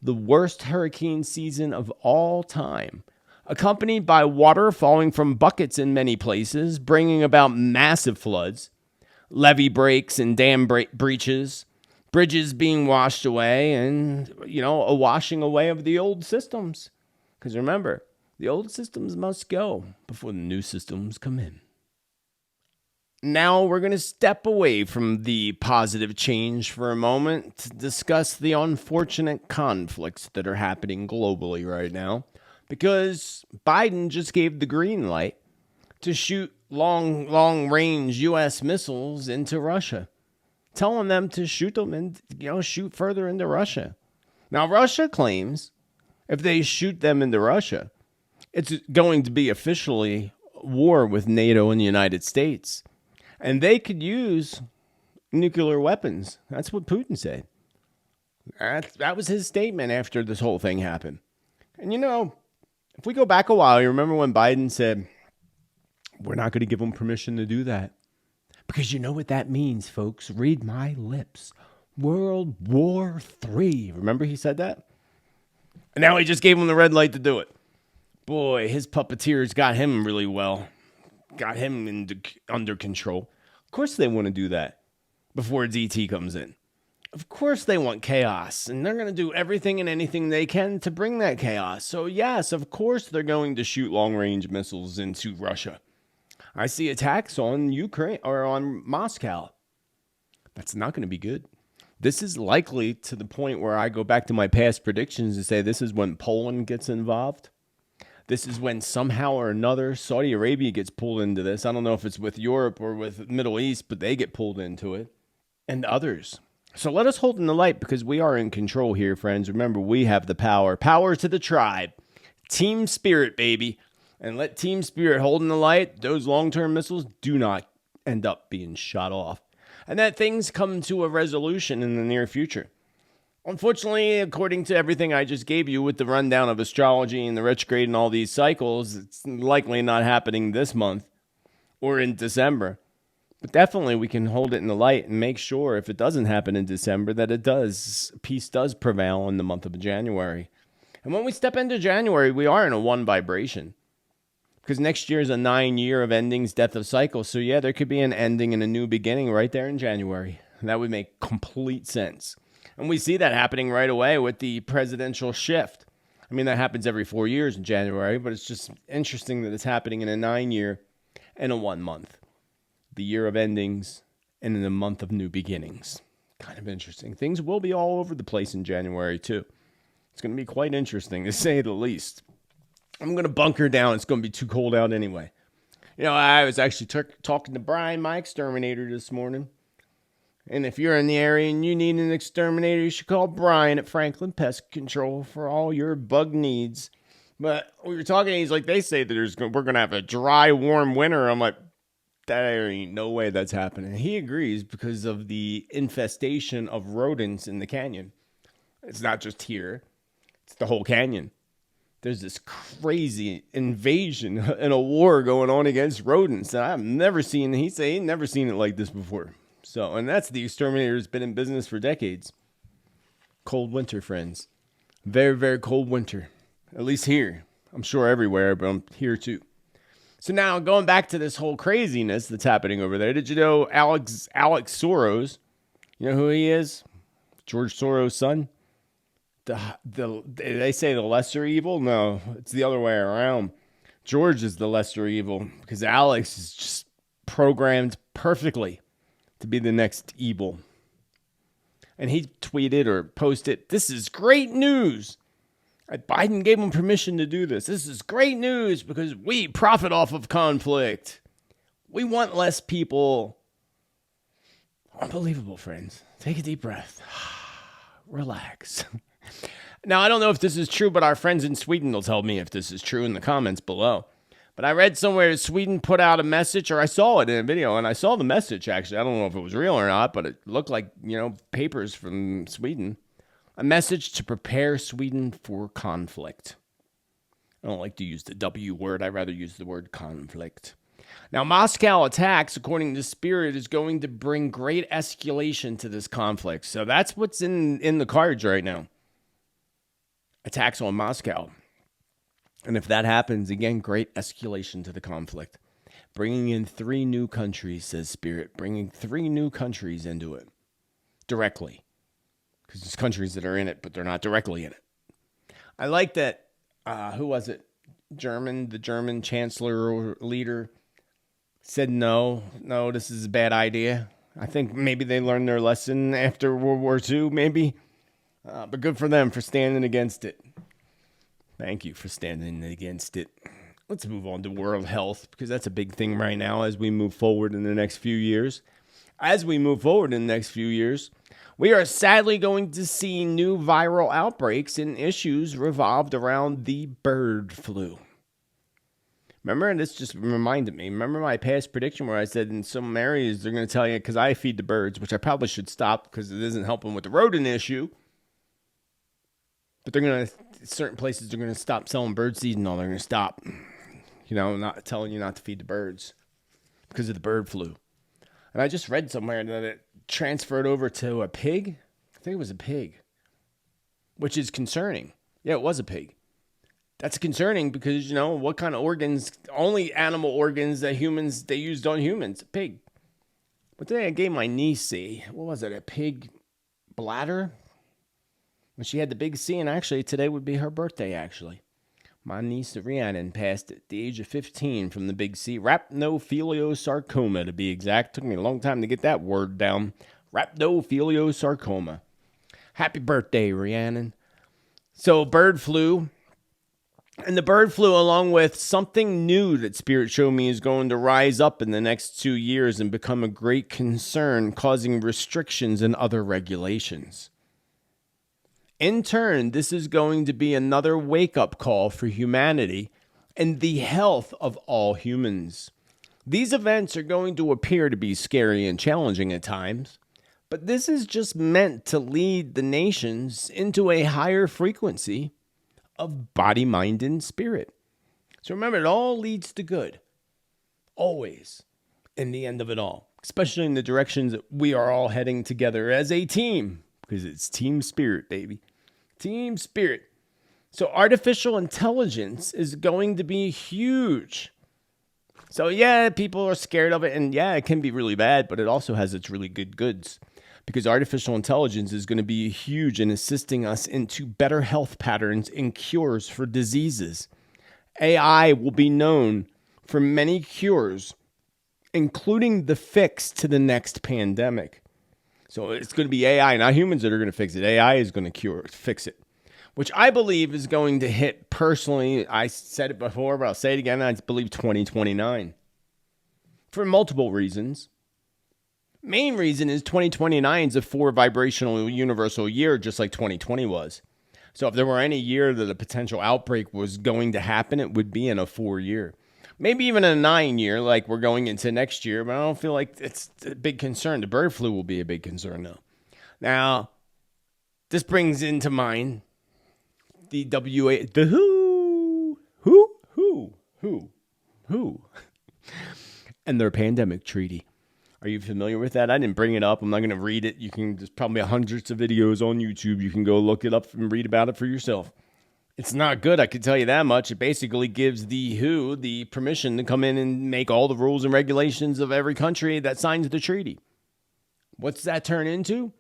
the worst hurricane season of all time, accompanied by water falling from buckets in many places, bringing about massive floods, levee breaks and dam breaches, bridges being washed away, and, a washing away of the old systems. Because remember, the old systems must go before the new systems come in. Now we're going to step away from the positive change for a moment to discuss the unfortunate conflicts that are happening globally right now. Because Biden just gave the green light to shoot long-range U.S. missiles into Russia, telling them to shoot them and, shoot further into Russia. Now, Russia claims if they shoot them into Russia, it's going to be officially war with NATO and the United States. And they could use nuclear weapons. That's what Putin said. That was his statement after this whole thing happened. And, if we go back a while, you remember when Biden said, we're not going to give them permission to do that. Because you know what that means, folks. Read my lips. World War III. Remember he said that? And now he just gave him the red light to do it. Boy, his puppeteers got him really well. Got him under control. Of course they want to do that before DT comes in. Of course they want chaos, and they're going to do everything and anything they can to bring that chaos. So yes, of course they're going to shoot long-range missiles into Russia. I see attacks on Ukraine or on Moscow. That's not going to be good. This is likely to the point where I go back to my past predictions and say this is when Poland gets involved. This is when somehow or another Saudi Arabia gets pulled into this. I don't know if it's with Europe or with Middle East, but they get pulled into it. And others. So let us hold in the light because we are in control here, friends. Remember, we have the power. Power to the tribe. Team Spirit, baby. And let Team Spirit hold in the light. Those long-term missiles do not end up being shot off. And that things come to a resolution in the near future. Unfortunately, according to everything I just gave you with the rundown of astrology and the retrograde and all these cycles, it's likely not happening this month or in December. But definitely we can hold it in the light and make sure if it doesn't happen in December that it does. Peace does prevail in the month of January. And when we step into January, we are in a 1 vibration. Because next year is a 9-year of endings, death of cycles. So yeah, there could be an ending and a new beginning right there in January. And that would make complete sense. And we see that happening right away with the presidential shift. I mean, that happens every 4 years in January, but it's just interesting that it's happening in a 9-year and a 1 month. The year of endings and in the month of new beginnings. Kind of interesting. Things will be all over the place in January too. It's going to be quite interesting to say the least. I'm going to bunker down. It's going to be too cold out anyway. You know, I was actually talking to Brian, my exterminator, this morning. And if you're in the area and you need an exterminator, you should call Brian at Franklin Pest Control for all your bug needs. But we were talking, he's like, they say that we're going to have a dry, warm winter. I'm like, there ain't no way that's happening. He agrees because of the infestation of rodents in the canyon. It's not just here. It's the whole canyon. There's this crazy invasion and a war going on against rodents that I've never seen. He said he'd never seen it like this before. So, and that's the exterminator who's been in business for decades. Cold winter, friends. Very, very cold winter. At least here. I'm sure everywhere, but I'm here too. So now going back to this whole craziness that's happening over there. Did you know Alex Soros? You know who he is? George Soros' son? They say the lesser evil? No, it's the other way around. George is the lesser evil because Alex is just programmed perfectly to be the next evil. And he tweeted or posted, "This is great news. Biden gave him permission to do this. This is great news because we profit off of conflict. We want less people." Unbelievable, friends. Take a deep breath. Relax. Now, I don't know if this is true, but our friends in Sweden will tell me if this is true in the comments below. But I read somewhere that Sweden put out a message, or I saw it in a video, and I saw the message, actually. I don't know if it was real or not, but it looked like, papers from Sweden. A message to prepare Sweden for conflict. I don't like to use the W word. I'd rather use the word conflict. Now, Moscow attacks, according to Spirit, is going to bring great escalation to this conflict. So that's what's in the cards right now. Attacks on Moscow. And if that happens, again, great escalation to the conflict. Bringing in 3 new countries, says Spirit. Bringing 3 new countries into it. Directly. Because there's countries that are in it, but they're not directly in it. I like that, who was it? The German chancellor or leader said no, this is a bad idea. I think maybe they learned their lesson after World War II, maybe. But good for them for standing against it. Thank you for standing against it. Let's move on to world health, because that's a big thing right now as we move forward in the next few years. We are sadly going to see new viral outbreaks and issues revolved around the bird flu. Remember, and this just reminded me, remember my past prediction where I said in some areas they're going to tell you, because I feed the birds, which I probably should stop because it isn't helping with the rodent issue. But they're going to, certain places they're going to stop selling bird seed and all. They're going to stop, not telling you not to feed the birds because of the bird flu. And I just read somewhere that it transferred over to a pig. I think it was a pig, which is concerning. Yeah, it was a pig. That's concerning because, what kind of organs, only animal organs that humans, they used on humans, a pig. But today I gave my niece what was it, a pig bladder? When she had the big C, and actually today would be her birthday, actually. My niece Rhiannon passed at the age of 15 from the big C. Rhabdophiliosarcoma, to be exact. Took me a long time to get that word down. Rhabdophiliosarcoma. Happy birthday, Rhiannon. So bird flu. And the bird flu, along with something new that Spirit showed me is going to rise up in the next 2 years and become a great concern, causing restrictions and other regulations. In turn, this is going to be another wake-up call for humanity and the health of all humans. These events are going to appear to be scary and challenging at times, but this is just meant to lead the nations into a higher frequency of body, mind, and spirit. So remember, it all leads to good. Always. In the end of it all. Especially in the directions that we are all heading together as a team. Because it's team spirit, baby. Team spirit. So artificial intelligence is going to be huge. So yeah, people are scared of it. And yeah, it can be really bad. But it also has its really good goods. Because artificial intelligence is going to be huge in assisting us into better health patterns and cures for diseases. AI will be known for many cures, including the fix to the next pandemic. So it's going to be AI, not humans, that are going to fix it. AI is going to fix it, which I believe is going to hit personally. I said it before, but I'll say it again. I believe 2029 for multiple reasons. Main reason is 2029 is a 4 vibrational universal year, just like 2020 was. So if there were any year that a potential outbreak was going to happen, it would be in a 4 year. Maybe even a 9 year, like we're going into next year, but I don't feel like it's a big concern. The bird flu will be a big concern, though. Now, this brings into mind the WHO, and their pandemic treaty. Are you familiar with that? I didn't bring it up. I'm not going to read it. There's probably hundreds of videos on YouTube. You can go look it up and read about it for yourself. It's not good, I can tell you that much. It basically gives the WHO the permission to come in and make all the rules and regulations of every country that signs the treaty. What's that turn into?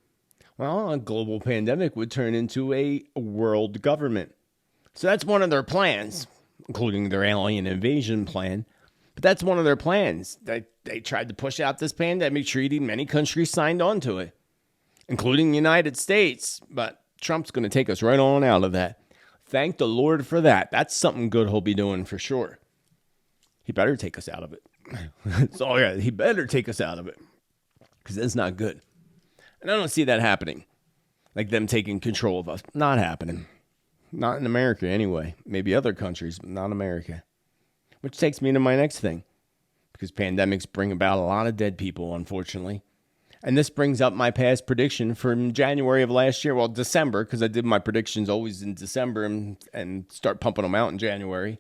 Well, a global pandemic would turn into a world government. So that's one of their plans, including their alien invasion plan. But that's one of their plans. They tried to push out this pandemic treaty. Many countries signed on to it, including the United States. But Trump's going to take us right on out of that. Thank the Lord for that. That's something good he'll be doing for sure. He better take us out of it. That's all right. He better take us out of it, because that's not good. And I don't see that happening. Like them taking control of us. Not happening. Not in America anyway. Maybe other countries, but not America. Which takes me to my next thing. Because pandemics bring about a lot of dead people, unfortunately. And this brings up my past prediction from January of last year. Well, December, because I did my predictions always in December and start pumping them out in January.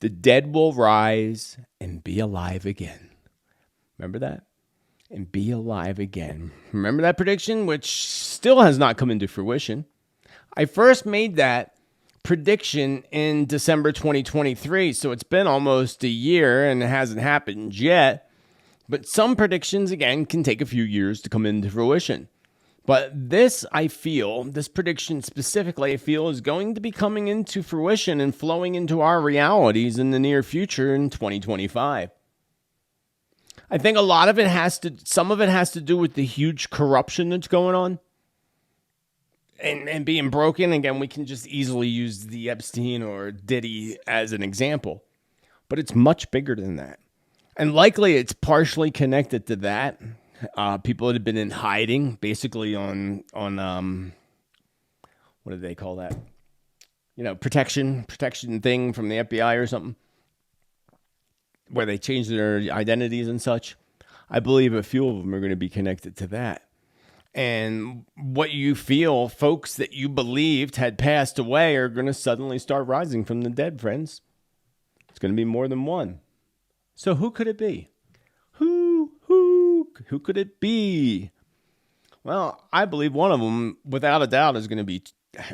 The dead will rise and be alive again. Remember that? And be alive again. Remember that prediction, which still has not come into fruition. I first made that prediction in December 2023, so it's been almost a year and it hasn't happened yet. But some predictions, again, can take a few years to come into fruition. But this prediction specifically, I feel, is going to be coming into fruition and flowing into our realities in the near future in 2025. I think some of it has to do with the huge corruption that's going on. And being broken. Again, we can just easily use the Epstein or Diddy as an example. But it's much bigger than that. And likely it's partially connected to that. People that have been in hiding, basically on what do they call that? Protection thing from the FBI or something, where they change their identities and such. I believe a few of them are going to be connected to that. And what you feel, folks that you believed had passed away are going to suddenly start rising from the dead, friends. It's going to be more than one. So who could it be? Who could it be? Well, I believe one of them, without a doubt, is going to be,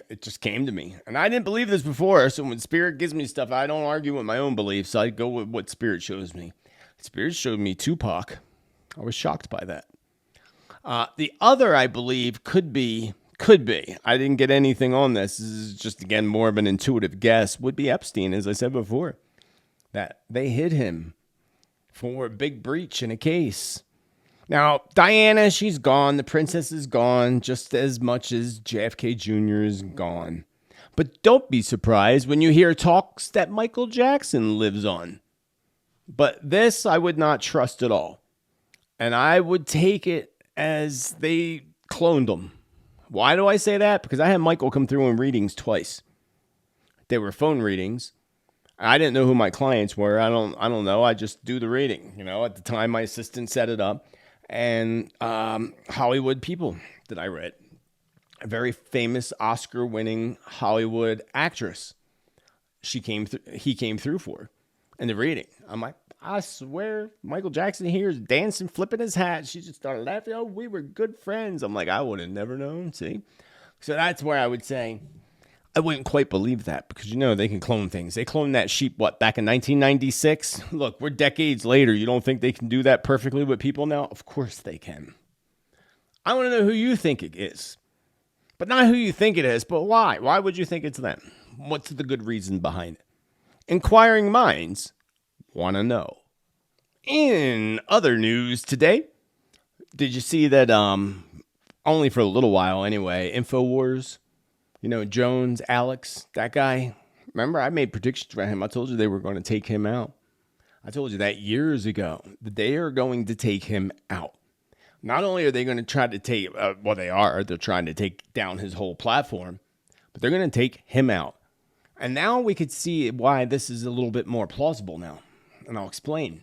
it just came to me. And I didn't believe this before, so when Spirit gives me stuff, I don't argue with my own beliefs. I go with what Spirit shows me. Spirit showed me Tupac. I was shocked by that. The other, I believe, could be, I didn't get anything on this. This is just, again, more of an intuitive guess, would be Epstein, as I said before. That they hid him for a big breach in a case. Now, Diana, she's gone. The princess is gone, just as much as JFK Jr. is gone. But don't be surprised when you hear talks that Michael Jackson lives on. But this I would not trust at all. And I would take it as they cloned him. Why do I say that? Because I had Michael come through in readings twice. They were phone readings. I didn't know who my clients were. I don't know. I just do the reading. You know, at the time, my assistant set it up. And Hollywood people that I read. A very famous Oscar-winning Hollywood actress. He came through for in the reading. I'm like, I swear, Michael Jackson here is dancing, flipping his hat. She just started laughing. Oh, we were good friends. I'm like, I would have never known. See? So that's where I would say I wouldn't quite believe that because, you know, they can clone things. They cloned that sheep, back in 1996? Look, we're decades later. You don't think they can do that perfectly with people now? Of course they can. I want to know who you think it is. But not who you think it is, but why? Why would you think it's them? What's the good reason behind it? Inquiring minds want to know. In other news today, did you see that, only for a little while anyway, InfoWars, you know, Jones, Alex, that guy, remember I made predictions for him. I told you they were going to take him out. I told you that years ago, that they are going to take him out. Not only are they going to try to take, they're trying to take down his whole platform, but they're going to take him out. And now we could see why this is a little bit more plausible now. And I'll explain.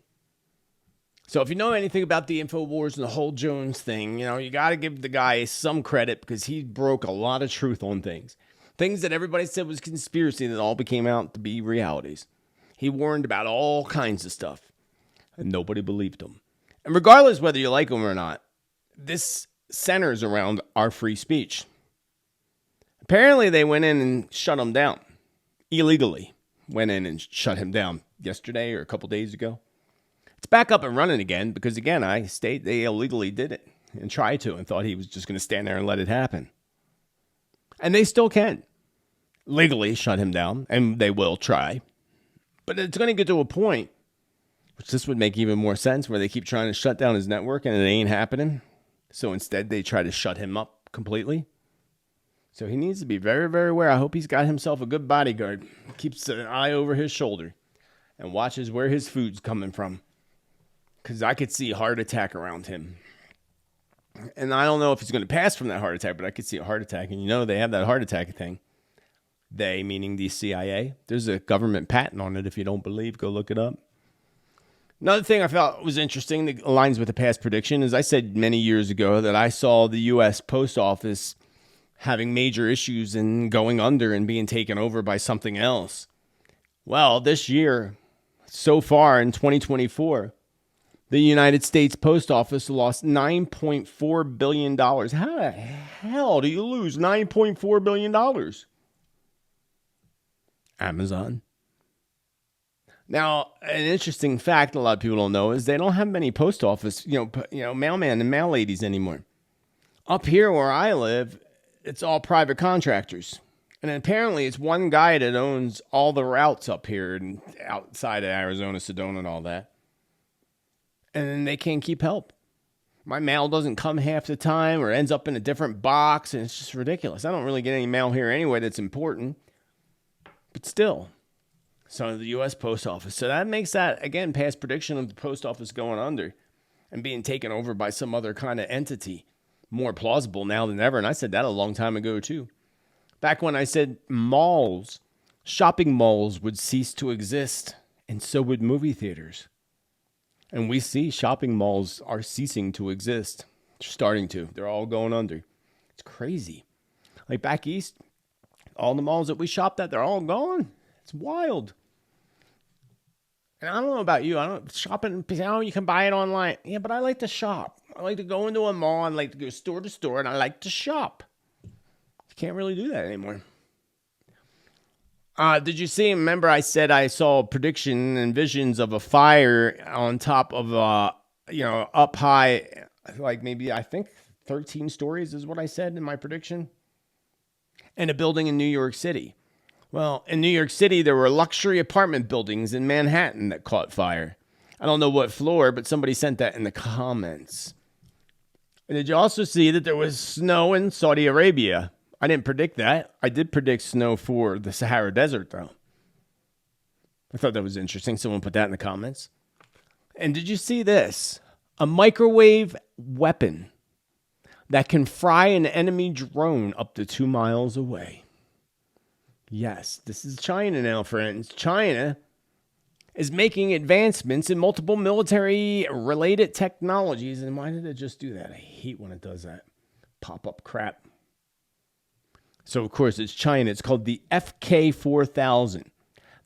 So if you know anything about the InfoWars and the whole Jones thing, you know, you got to give the guy some credit because he broke a lot of truth on things. Things that everybody said was conspiracy that all became out to be realities. He warned about all kinds of stuff. And nobody believed him. And regardless whether you like him or not, this centers around our free speech. Apparently they went in and shut him down. Illegally went in and shut him down yesterday or a couple days ago. It's back up and running again because, again, I state they illegally did it and tried to and thought he was just going to stand there and let it happen. And they still can legally shut him down, and they will try. But it's going to get to a point, which this would make even more sense, where they keep trying to shut down his network and it ain't happening. So instead, they try to shut him up completely. So he needs to be very, very aware. I hope he's got himself a good bodyguard. Keeps an eye over his shoulder and watches where his food's coming from. Because I could see a heart attack around him. And I don't know if he's going to pass from that heart attack, but I could see a heart attack. And you know they have that heart attack thing. They, meaning the CIA. There's a government patent on it. If you don't believe, go look it up. Another thing I felt was interesting that aligns with the past prediction is I said many years ago that I saw the U.S. Post Office having major issues and going under and being taken over by something else. Well, this year, so far in 2024, the United States Post Office lost $9.4 billion. How the hell do you lose $9.4 billion? Amazon. Now, an interesting fact a lot of people don't know is they don't have many post office, mailman and mail ladies anymore. Up here where I live, it's all private contractors. And apparently it's one guy that owns all the routes up here and outside of Arizona, Sedona and all that. And then they can't keep help. My mail doesn't come half the time or ends up in a different box, and it's just ridiculous. I don't really get any mail here anyway that's important. But still, so the U.S. Post Office. So that makes that, again, past prediction of the post office going under and being taken over by some other kind of entity more plausible now than ever. And I said that a long time ago, too. Back when I said malls, shopping malls would cease to exist, and so would movie theaters. And we see shopping malls are ceasing to exist. They're starting to. They're all going under. It's crazy. Like back east, all the malls that we shopped at, they're all gone. It's wild. And I don't know about you. I don't shopping. You can buy it online. Yeah, but I like to shop. I like to go into a mall. I like to go store to store, and I like to shop. You can't really do that anymore. Did you see? Remember, I said I saw a prediction and visions of a fire on top of up high, like maybe I think 13 stories is what I said in my prediction, and a building in New York City. Well, in New York City, there were luxury apartment buildings in Manhattan that caught fire. I don't know what floor, but somebody sent that in the comments. And did you also see that there was snow in Saudi Arabia? I didn't predict that. I did predict snow for the Sahara Desert, though. I thought that was interesting. Someone put that in the comments. And did you see this? A microwave weapon that can fry an enemy drone up to 2 miles away. Yes, this is China now, friends. China is making advancements in multiple military-related technologies. And why did it just do that? I hate when it does that. Pop-up crap. So, of course, it's China. It's called the FK-4000.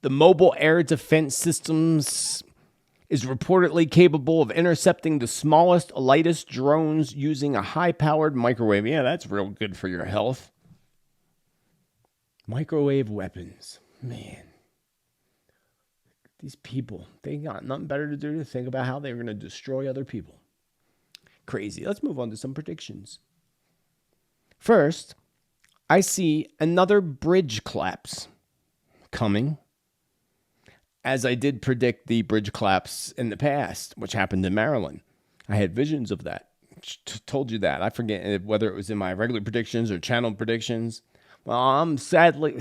The Mobile Air Defense Systems is reportedly capable of intercepting the smallest, lightest drones using a high-powered microwave. Yeah, that's real good for your health. Microwave weapons. Man. These people, they got nothing better to do to think about how they're going to destroy other people. Crazy. Let's move on to some predictions. First, I see another bridge collapse coming, as I did predict the bridge collapse in the past, which happened in Maryland. I had visions of that. Told you that. I forget whether it was in my regular predictions or channel predictions. Well, I'm sadly,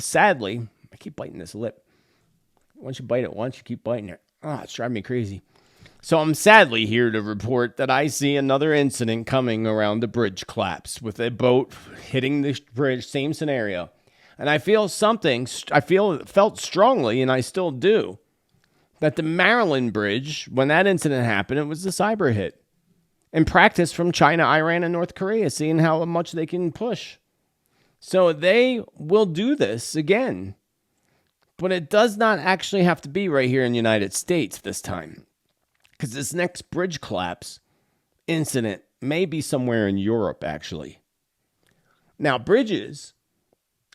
I keep biting this lip. Once you bite it once, you keep biting it. It's driving me crazy. So I'm sadly here to report that I see another incident coming around the bridge collapse with a boat hitting the bridge, same scenario. And I felt strongly, and I still do, that the Maryland bridge, when that incident happened, it was a cyber hit. And practice from China, Iran, and North Korea, seeing how much they can push. So they will do this again. But it does not actually have to be right here in the United States this time. Because this next bridge collapse incident may be somewhere in Europe, actually. Now, bridges,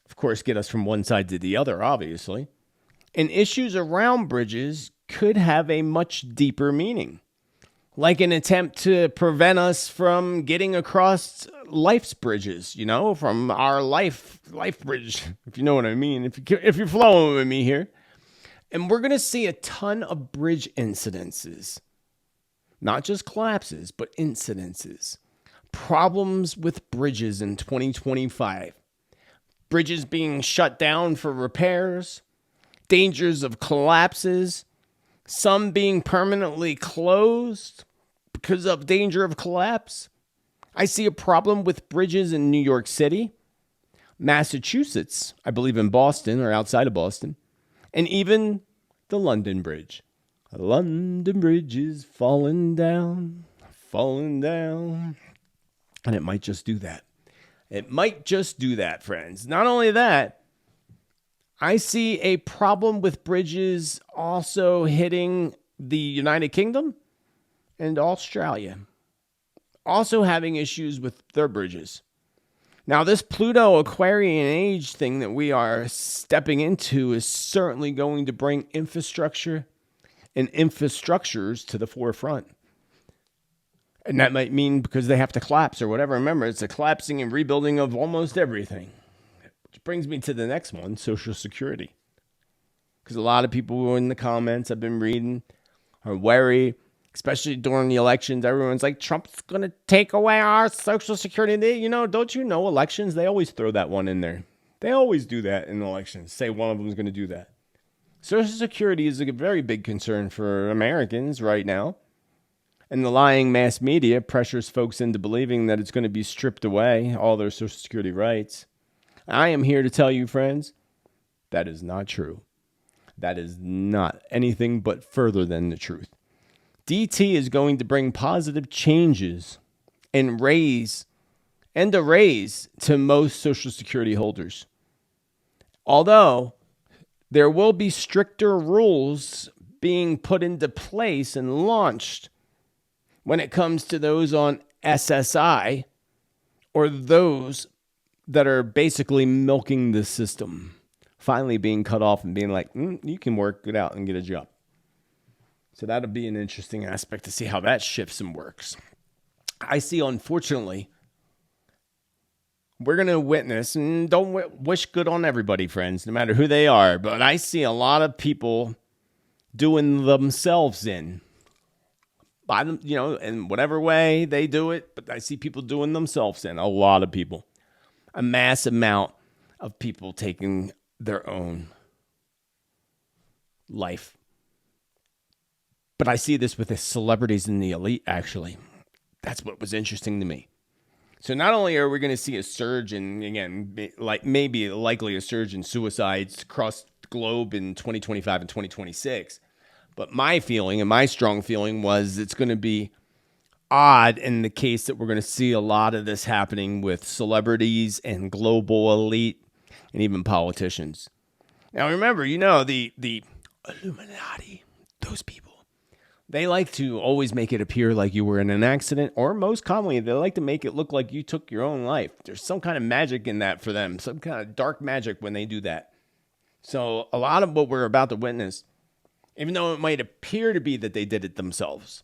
of course, get us from one side to the other, obviously. And issues around bridges could have a much deeper meaning. Like an attempt to prevent us from getting across life's bridges, from our life bridge, if you know what I mean, if you're flowing with me here. And we're going to see a ton of bridge incidences. Not just collapses, but incidences. Problems with bridges in 2025. Bridges being shut down for repairs. Dangers of collapses. Some being permanently closed because of danger of collapse. I see a problem with bridges in New York City, Massachusetts, I believe in Boston or outside of Boston, and even the London Bridge. The London Bridge is falling down. And it might just do that. Friends. Not only that, I see a problem with bridges also hitting the United Kingdom and Australia. Also having issues with their bridges. Now, this Pluto Aquarian age thing that we are stepping into is certainly going to bring infrastructure and infrastructures to the forefront. And that might mean because they have to collapse or whatever. Remember, it's a collapsing and rebuilding of almost everything. Which brings me to the next one, Social Security. Because a lot of people who are in the comments I've been reading are wary, especially during the elections. Everyone's like, Trump's going to take away our Social Security. Don't you know elections? They always throw that one in there. They always do that in elections. Say one of them is going to do that. Social Security is a very big concern for Americans right now. And the lying mass media pressures folks into believing that it's going to be stripped away, all their Social Security rights. I am here to tell you, friends, that is not true. That is not anything but further than the truth. DT is going to bring positive changes and a raise to most Social Security holders. Although there will be stricter rules being put into place and launched when it comes to those on SSI or those that are basically milking the system, finally being cut off and being like, you can work it out and get a job. So that'll be an interesting aspect to see how that shifts and works. I see, unfortunately, we're going to witness, and don't wish good on everybody, friends, no matter who they are, but I see a lot of people doing themselves in. By them, in whatever way they do it, but I see people doing themselves in. A lot of people. A mass amount of people taking their own life. But I see this with the celebrities and the elite, actually. That's what was interesting to me. So not only are we going to see a surge in, again, likely a surge in suicides across the globe in 2025 and 2026, but my feeling and my strong feeling was it's going to be odd in the case that we're going to see a lot of this happening with celebrities and global elite and even politicians. Now, remember, the Illuminati, those people, they like to always make it appear like you were in an accident, or most commonly, they like to make it look like you took your own life. There's some kind of magic in that for them, some kind of dark magic when they do that. So a lot of what we're about to witness, even though it might appear to be that they did it themselves,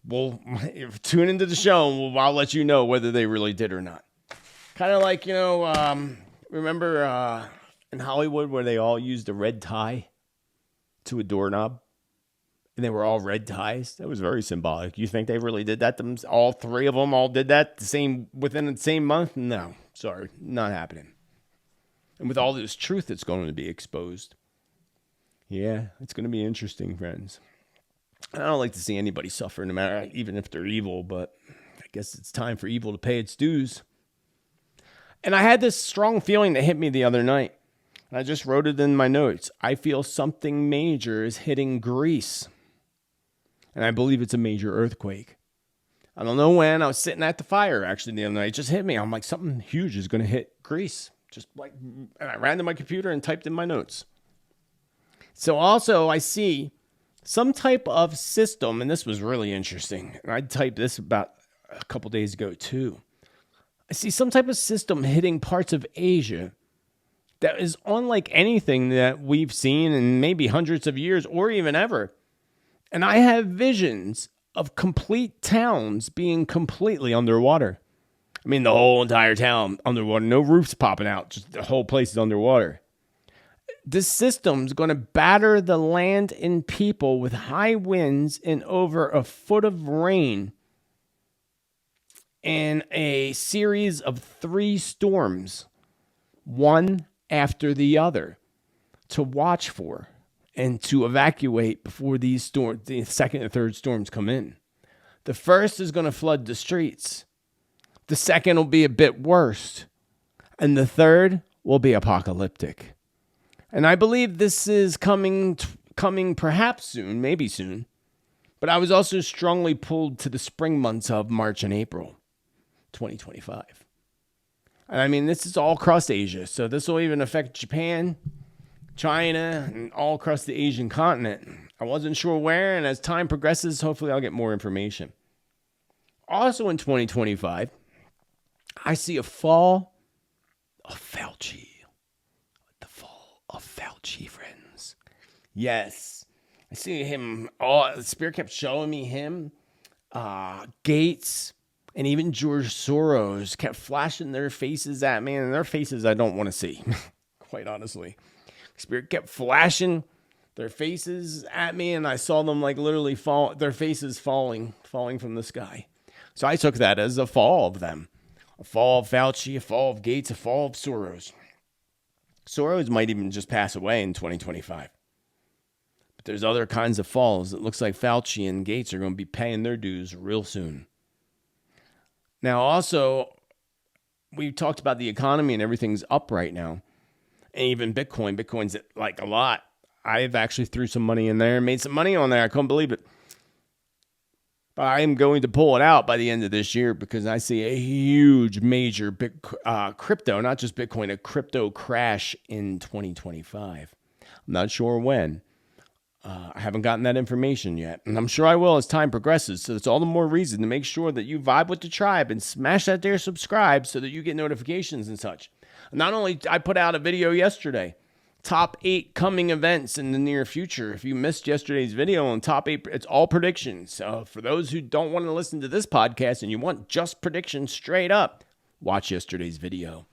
we'll tune into the show and I'll let you know whether they really did or not. Kind of like, remember in Hollywood where they all used a red tie to a doorknob? And they were all red ties. That was very symbolic. You think they really did that? All three of them all did that within the same month? No, sorry, not happening. And with all this truth that's going to be exposed, yeah, it's going to be interesting, friends. I don't like to see anybody suffer, no matter, even if they're evil, but I guess it's time for evil to pay its dues. And I had this strong feeling that hit me the other night. And I just wrote it in my notes. I feel something major is hitting Greece. And I believe it's a major earthquake. I don't know when. I was sitting at the fire, actually, the other night. It just hit me. I'm like, something huge is going to hit Greece. And I ran to my computer and typed in my notes. So also, I see some type of system, and this was really interesting. And I typed this about a couple days ago, too. I see some type of system hitting parts of Asia that is unlike anything that we've seen in maybe hundreds of years or even ever. And I have visions of complete towns being completely underwater. I mean, the whole entire town underwater. No roofs popping out. Just the whole place is underwater. This system's going to batter the land and people with high winds and over a foot of rain in a series of 3 storms, one after the other, to watch for and to evacuate before the second and third storms come in. The first is going to flood the streets. The second will be a bit worse. And the third will be apocalyptic. And I believe this is coming perhaps soon, maybe soon. But I was also strongly pulled to the spring months of March and April 2025. And I mean, this is all across Asia. So this will even affect Japan, China, and all across the Asian continent. I wasn't sure where, and as time progresses, hopefully I'll get more information. Also in 2025, I see a fall of Fauci. The fall of Fauci, friends. Yes. I see him. The Spirit kept showing me him. Gates and even George Soros kept flashing their faces at me, and their faces I don't want to see, quite honestly. Spirit kept flashing their faces at me, and I saw them like literally fall, their faces falling from the sky. So I took that as a fall of them. A fall of Fauci, a fall of Gates, a fall of Soros. Soros might even just pass away in 2025. But there's other kinds of falls. It looks like Fauci and Gates are going to be paying their dues real soon. Now, also, we talked about the economy and everything's up right now. And even Bitcoin. Bitcoin's like a lot. I've actually threw some money in there and made some money on there. I couldn't believe it. But I am going to pull it out by the end of this year because I see a huge, major crypto, not just Bitcoin, a crypto crash in 2025. I'm not sure when. I haven't gotten that information yet, and I'm sure I will as time progresses. So it's all the more reason to make sure that you vibe with the tribe and smash that there subscribe so that you get notifications and such. Not only I put out a video yesterday top 8 coming events in the near future. If you missed yesterday's video on top 8, it's all predictions. So for those who don't want to listen to this podcast and you want just predictions straight up, watch yesterday's video.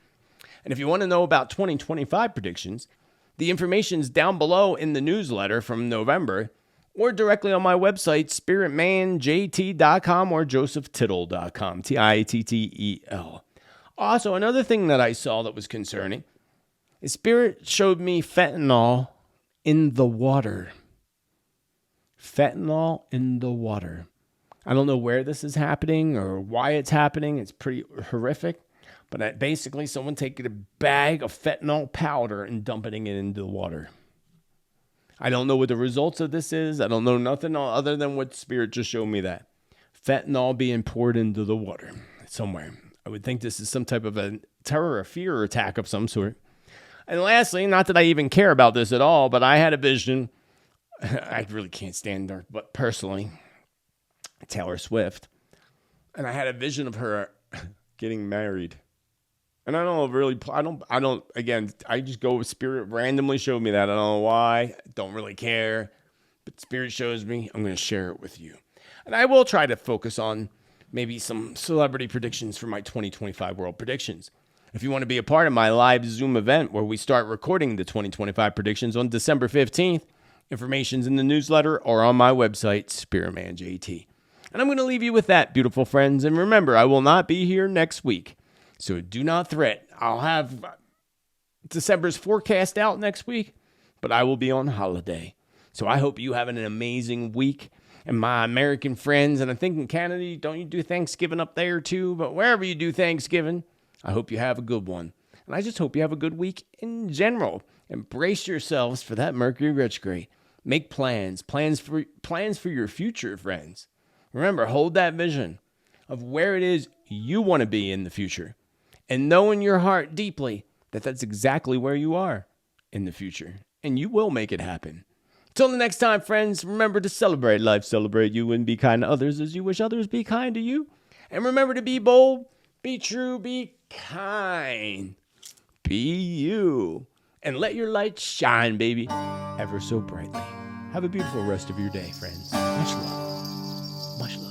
And if you want to know about 2025 predictions, the information's down below in the newsletter from November or directly on my website, spiritmanjt.com or josephtittel.com, Tittel. Also, another thing that I saw that was concerning is Spirit showed me fentanyl in the water. Fentanyl in the water. I don't know where this is happening or why it's happening. It's pretty horrific. But basically, someone taking a bag of fentanyl powder and dumping it into the water. I don't know what the results of this is. I don't know nothing other than what Spirit just showed me that. Fentanyl being poured into the water somewhere. I would think this is some type of a terror or fear attack of some sort. And lastly, not that I even care about this at all, but I had a vision. I really can't stand her, but personally, Taylor Swift. And I had a vision of her getting married. And I don't really, again, I just go with Spirit randomly showed me that. I don't know why. I don't really care. But Spirit shows me. I'm going to share it with you. And I will try to focus on maybe some celebrity predictions for my 2025 world predictions. If you want to be a part of my live Zoom event where we start recording the 2025 predictions on December 15th, information's in the newsletter or on my website, Spiritman JT. And I'm going to leave you with that, beautiful friends. And remember, I will not be here next week. So do not fret. I'll have December's forecast out next week, but I will be on holiday. So I hope you have an amazing week. And my American friends, and I think in Canada, don't you do Thanksgiving up there too? But wherever you do Thanksgiving, I hope you have a good one. And I just hope you have a good week in general. Embrace yourselves for that Mercury retrograde. Make plans for your future, friends. Remember, hold that vision of where it is you want to be in the future. And know in your heart deeply that that's exactly where you are in the future. And you will make it happen. Till the next time, friends, remember to celebrate life, celebrate you, and be kind to others as you wish others be kind to you. And remember to be bold, be true, be kind. Be you. And let your light shine, baby, ever so brightly. Have a beautiful rest of your day, friends. Much love. Much love.